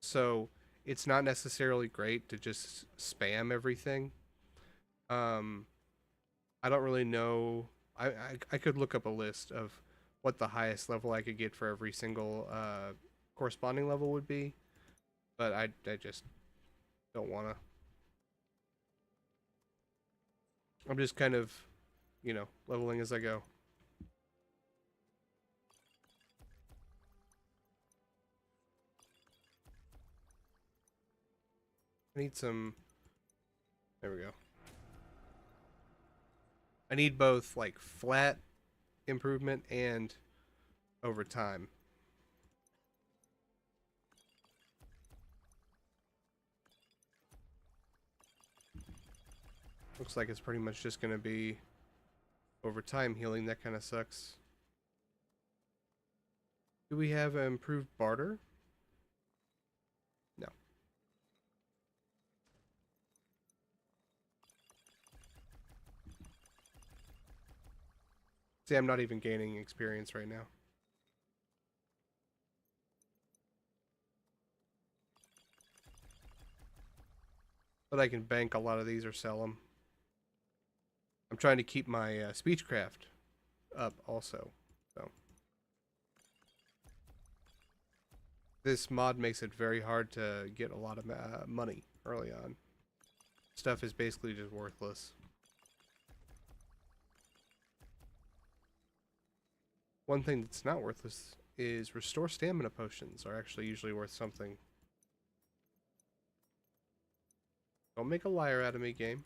S1: So it's not necessarily great to just spam everything. I don't really know. I could look up a list of what the highest level I could get for every single corresponding level would be, but I just don't want to. I'm just kind of, leveling as I go. I need some. There we go. I need both like flat improvement and over time. Looks like it's pretty much just going to be over time healing. That kind of sucks. Do we have an improved barter? No. See, I'm not even gaining experience right now. But I can bank a lot of these or sell them. I'm trying to keep my speechcraft up also. So this mod makes it very hard to get a lot of money early on. Stuff is basically just worthless. One thing that's not worthless is restore stamina potions are actually usually worth something. Don't make a liar out of me, game.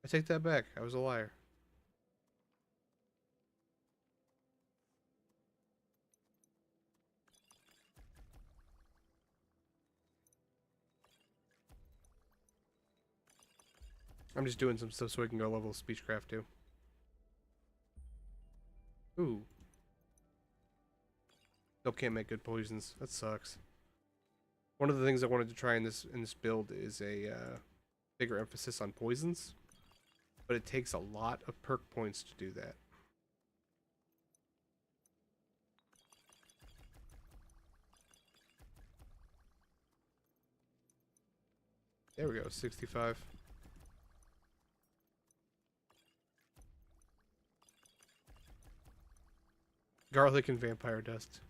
S1: I take that back. I was a liar. I'm just doing some stuff so we can go level speechcraft too. Ooh. Still can't make good poisons. That sucks. One of the things I wanted to try in this build is a bigger emphasis on poisons, but it takes a lot of perk points to do that. There we go, 65. Garlic and vampire dust.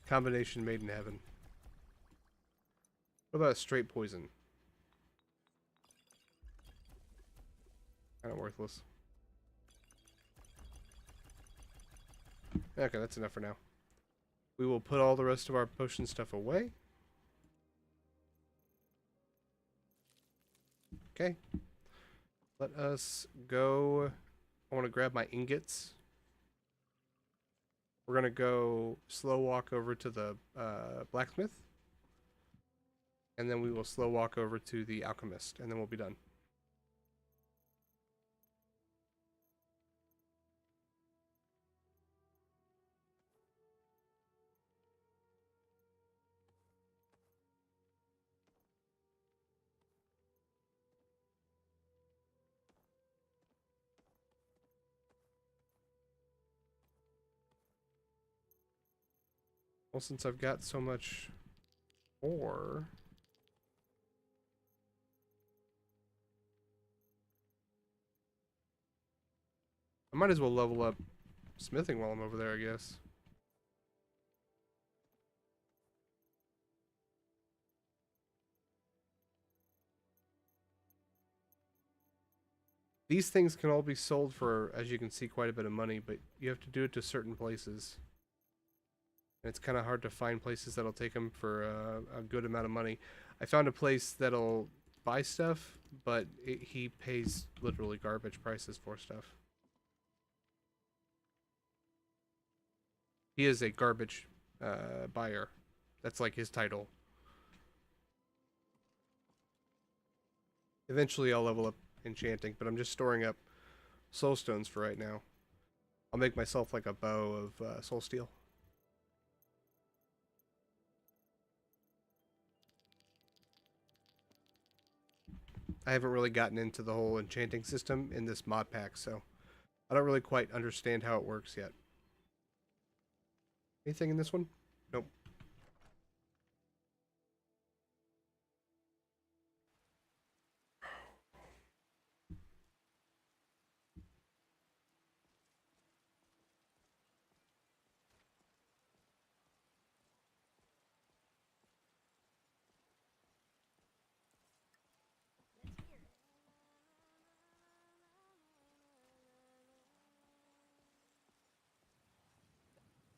S1: Combination made in heaven. What about a straight poison? Kind of worthless. Okay, that's enough for now. We will put all the rest of our potion stuff away. Okay. Let us go. I want to grab my ingots. We're going to go slow walk over to the blacksmith. and then we will slow walk over to the alchemist, and then we'll be done. Well, since I've got so much ore, I might as well level up smithing while I'm over there, I guess. These things can all be sold for, as you can see, quite a bit of money, but you have to do it to certain places. And it's kind of hard to find places that'll take them for a good amount of money. I found a place that'll buy stuff, but he pays literally garbage prices for stuff. He is a garbage buyer. That's like his title. Eventually I'll level up enchanting, but I'm just storing up soul stones for right now. I'll make myself like a bow of soul steel. I haven't really gotten into the whole enchanting system in this mod pack, so I don't really quite understand how it works yet. Anything in this one? Nope.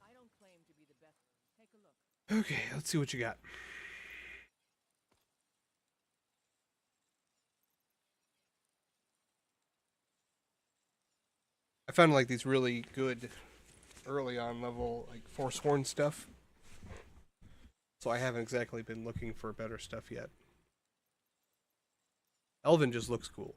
S9: I don't claim to be the best. Take a look.
S1: Okay, let's see what you got. I found like these really good early on level like Forsworn stuff. So I haven't exactly been looking for better stuff yet. Elven just looks cool.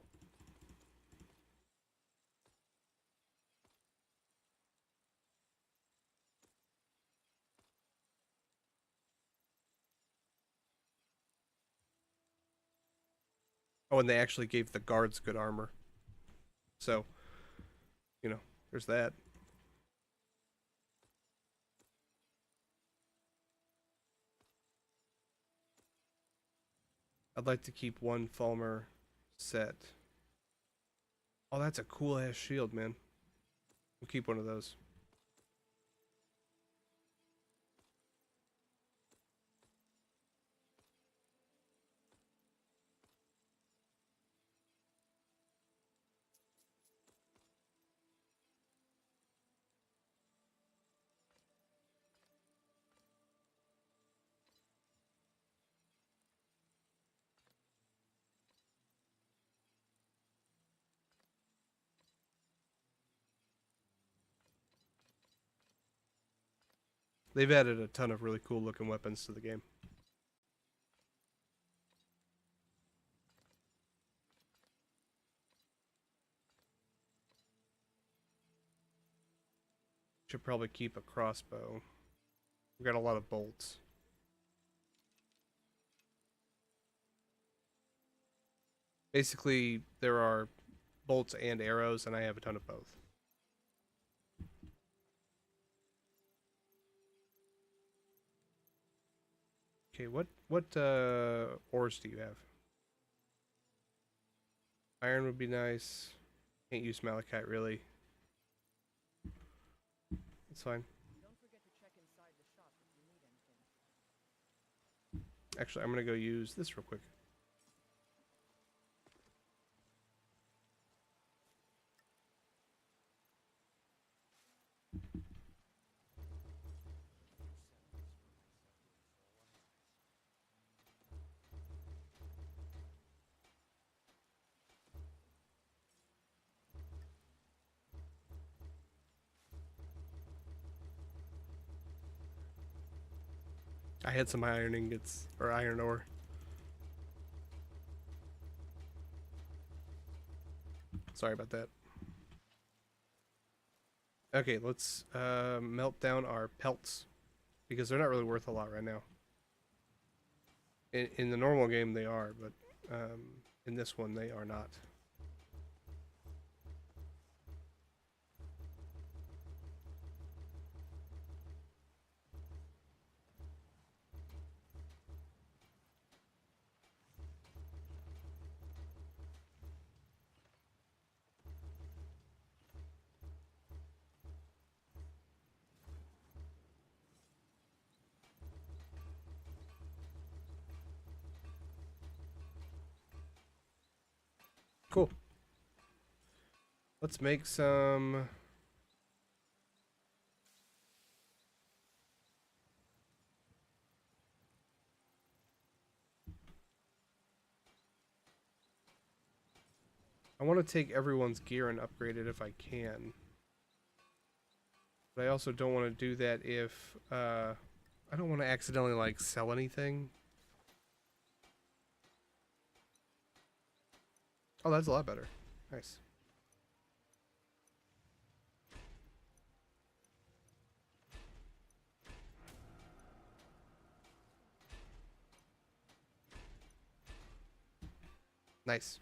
S1: Oh, and they actually gave the guards good armor. So, you know, there's that. I'd like to keep one Falmer set. Oh, that's a cool ass shield, man. We'll keep one of those. They've added a ton of really cool looking weapons to the game. Should probably keep a crossbow. We've got a lot of bolts. Basically, there are bolts and arrows, and I have a ton of both. Okay, what ores do you have? Iron would be nice. Can't use malachite really. It's fine.
S9: Don't forget to check inside the shop if you need anything.
S1: Actually, I'm gonna go use this real quick. I had some iron ingots or iron ore. Sorry about that. Okay, let's melt down our pelts, because they're not really worth a lot right now. In the normal game they are, but in this one they are not. Cool. Let's make some... I want to take everyone's gear and upgrade it if I can. But I also don't want to do that if... I don't want to accidentally, like, sell anything. Oh, that's a lot better. Nice. Nice.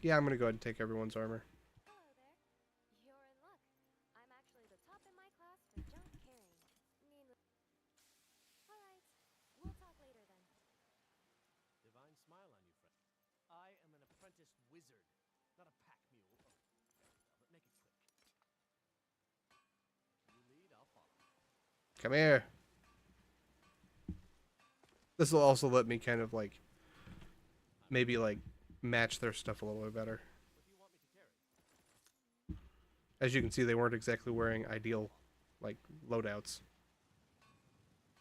S1: Yeah, I'm gonna go ahead and take everyone's armor.
S4: Hello there. You're in luck. I'm actually the top in my class for junk carrying. Needless. Alright, we'll talk later then.
S8: Divine smile on you, friend. I am an apprentice wizard, not a pack mule. Oh, very well, but make it quick. You lead, I'll follow.
S1: Come here. This will also let me kind of, like, maybe, like, match their stuff a little bit better.
S8: What do you want me to carry?
S1: As you can see, they weren't exactly wearing ideal, like, loadouts.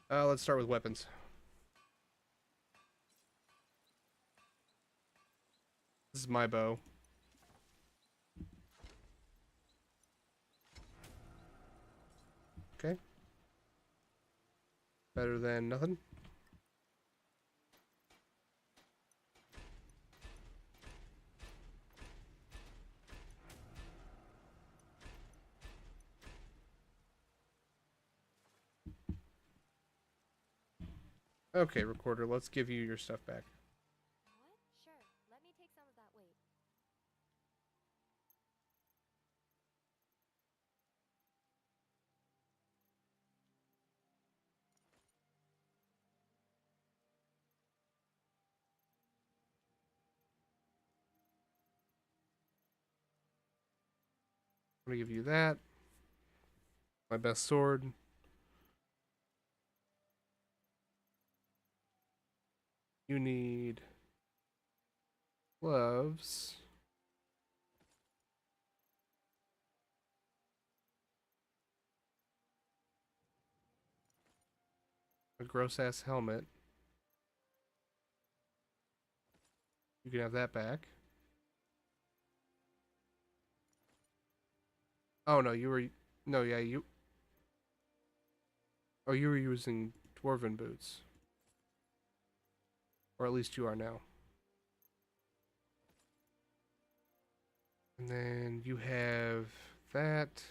S1: Let's start with weapons. This is my bow. Okay. Better than nothing. Okay, recorder, let's give you your stuff back.
S4: What? Sure. Let me take some of that weight.
S1: I'm gonna give you that. My best sword. You need gloves. A gross ass helmet. You can have that back. Oh no, you were no, yeah, you oh, you were using dwarven boots. Or at least you are now. And then you have that.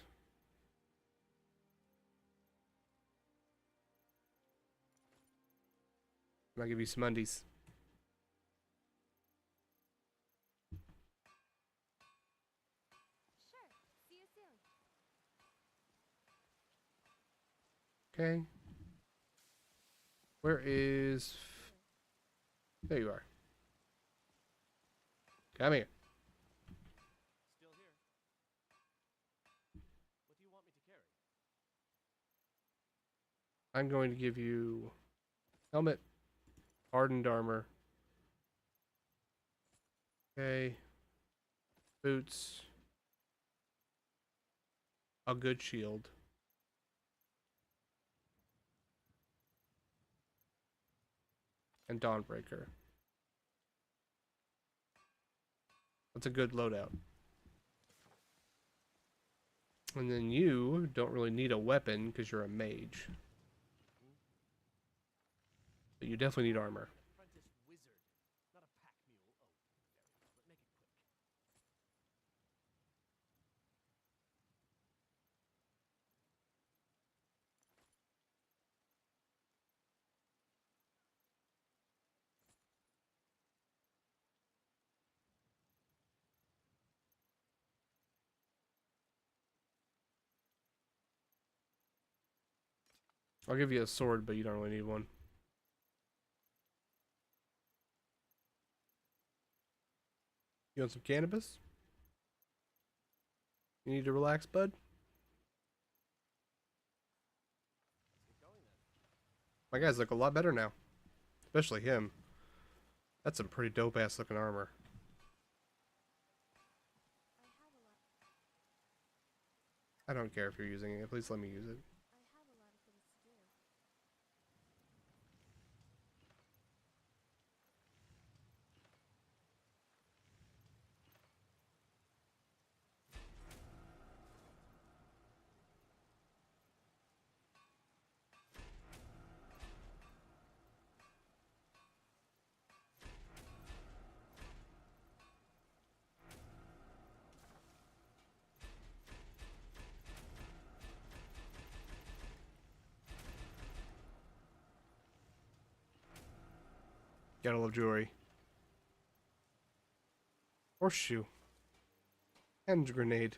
S1: And I'll give you some undies.
S4: Sure. See you soon.
S1: Okay. Where is... There you are. Come here.
S8: Still here. What do you want me to carry?
S1: I'm going to give you helmet, hardened armor. Okay. Boots. A good shield. And Dawnbreaker. That's a good loadout. And then you don't really need a weapon because you're a mage. But you definitely need armor.
S8: An apprentice wizard, not a pack mule. Oh, very well, but make it
S1: I'll give you a sword, but you don't really need one. You want some cannabis? You need to relax, bud? My guys look a lot better now. Especially him. That's some pretty dope ass looking armor. I don't care if you're using it. Please let me use it. Gotta love jewelry. Horseshoe. Hand grenade.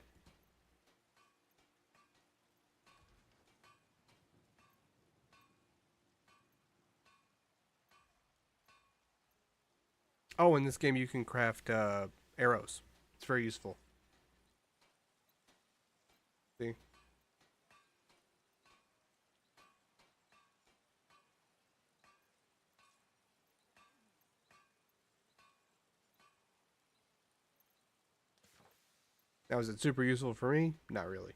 S1: Oh, in this game you can craft arrows. It's very useful. See? Now, is it super useful for me? Not really.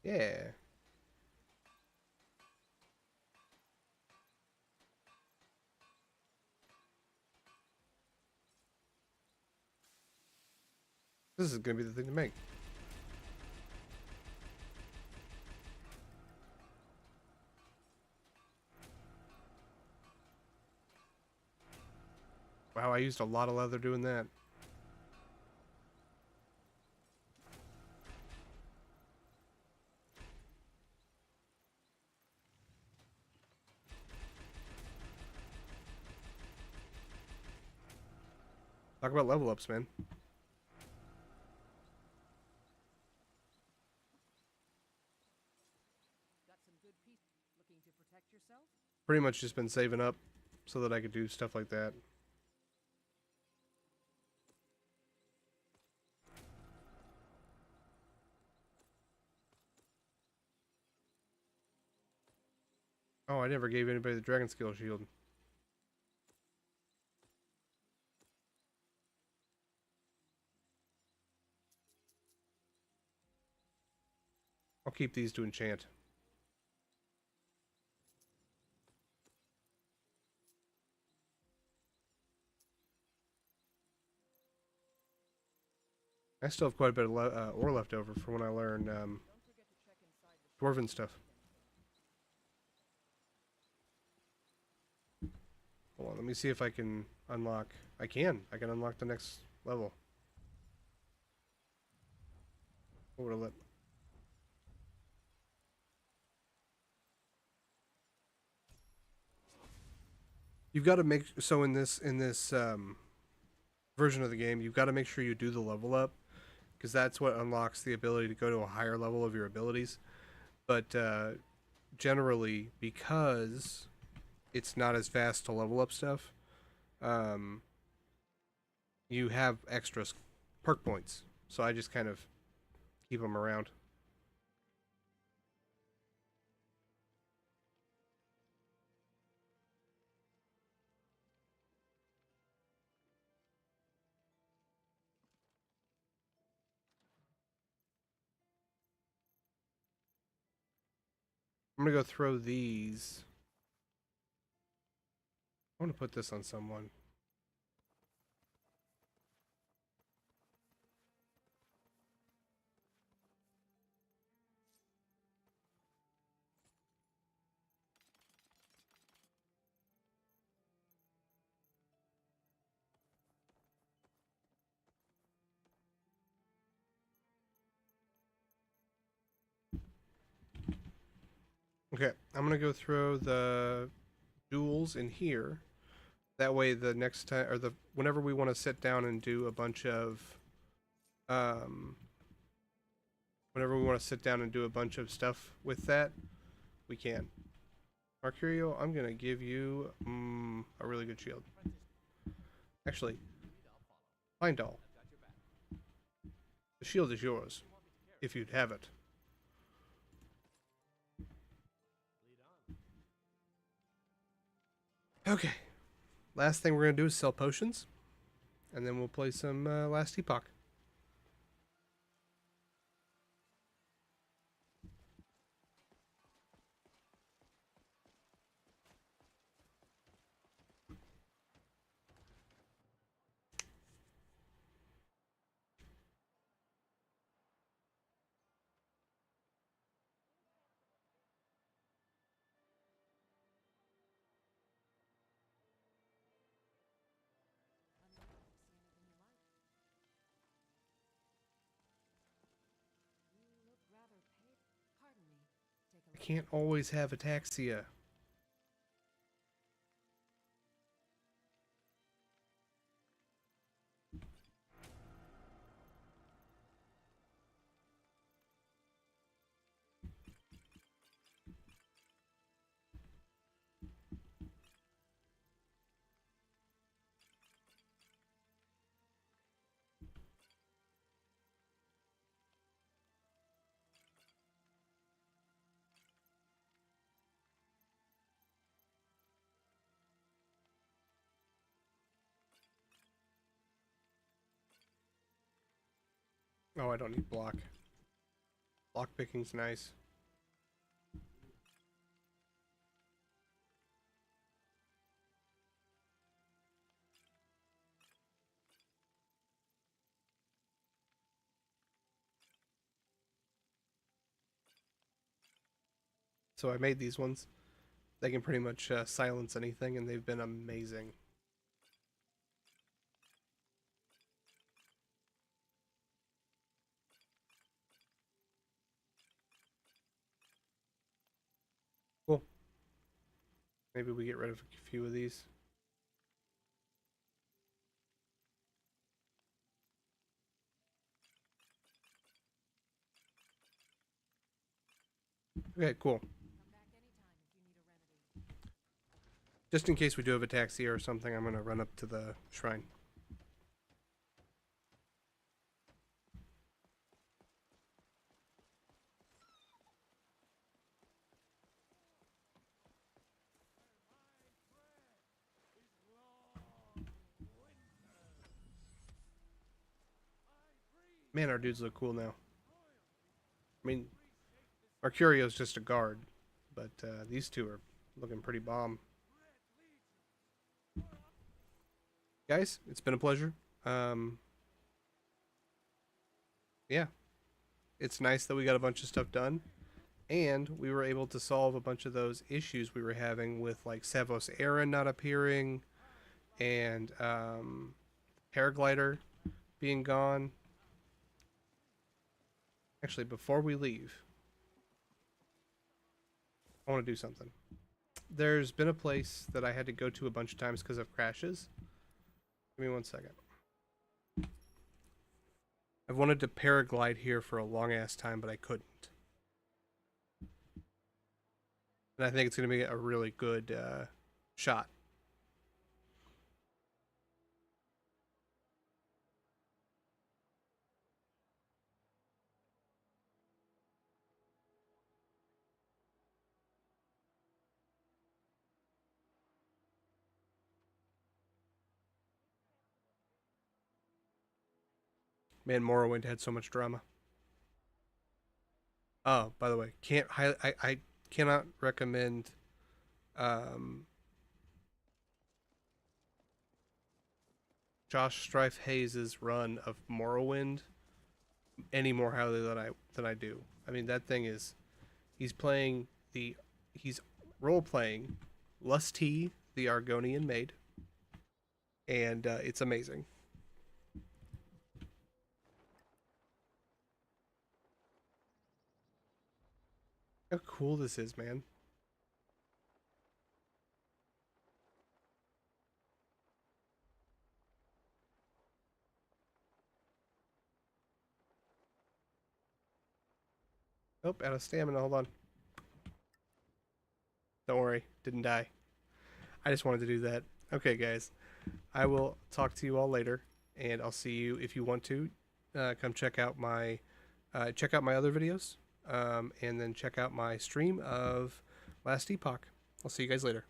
S1: Yeah. This is gonna be the thing to make. Wow, I used a lot of leather doing that. Talk about level ups, man.
S5: Got some good piece looking to protect yourself?
S1: Pretty much just been saving up so that I could do stuff like that. Oh, I never gave anybody the dragon skill shield. I'll keep these to enchant. I still have quite a bit of ore left over for when I learn dwarven stuff. Hold on, let me see if I can unlock. I can unlock the next level. What would I let? You've got to make so in this version of the game, you've got to make sure you do the level up because that's what unlocks the ability to go to a higher level of your abilities. But generally, because it's not as fast to level up stuff, you have extra perk points. So I just kind of keep them around. I'm gonna go throw these. I want to put this on someone. Okay, I'm gonna go throw the jewels in here That way, the next time or the whenever we want to sit down and do a bunch of, um, whenever we want to sit down and do a bunch of stuff with that, we can. Mercurio, I'm gonna give you a really good shield. Actually, Find all. The shield is yours, if you'd have it. Okay. Last thing we're going to do is sell potions. And then we'll play some Last Epoch. I can't always have ataxia. Oh, I don't need block. Block picking's nice. So I made these ones. They can pretty much silence anything, and they've been amazing. Cool. Maybe we get rid of a few of these. Okay, cool. Just in case we do have ataxia or something, I'm going to run up to the shrine. Man, our dudes look cool now. I mean, Mercurio's just a guard, but these two are looking pretty bomb. Guys, it's been a pleasure. Yeah, it's nice that we got a bunch of stuff done, and we were able to solve a bunch of those issues we were having with like Savos Aaron not appearing, and Paraglider being gone. Actually, before we leave, I want to do something. There's been a place that I had to go to a bunch of times because of crashes. Give me 1 second. I've wanted to paraglide here for a long ass time, but I couldn't. And I think it's going to be a really good shot. Man, Morrowind had so much drama. Oh, by the way, I cannot recommend um, Josh Strife Hayes' run of Morrowind any more highly than I do. I mean, that thing is he's playing he's role playing Lusty, the Argonian maid, and it's amazing. How cool this is, man. Oh, out of stamina. Hold on. Don't worry. Didn't die. I just wanted to do that. Okay, guys. I will talk to you all later, and I'll see you if you want to. Come check out my other videos, and then check out my stream of Last Epoch. I'll see you guys later.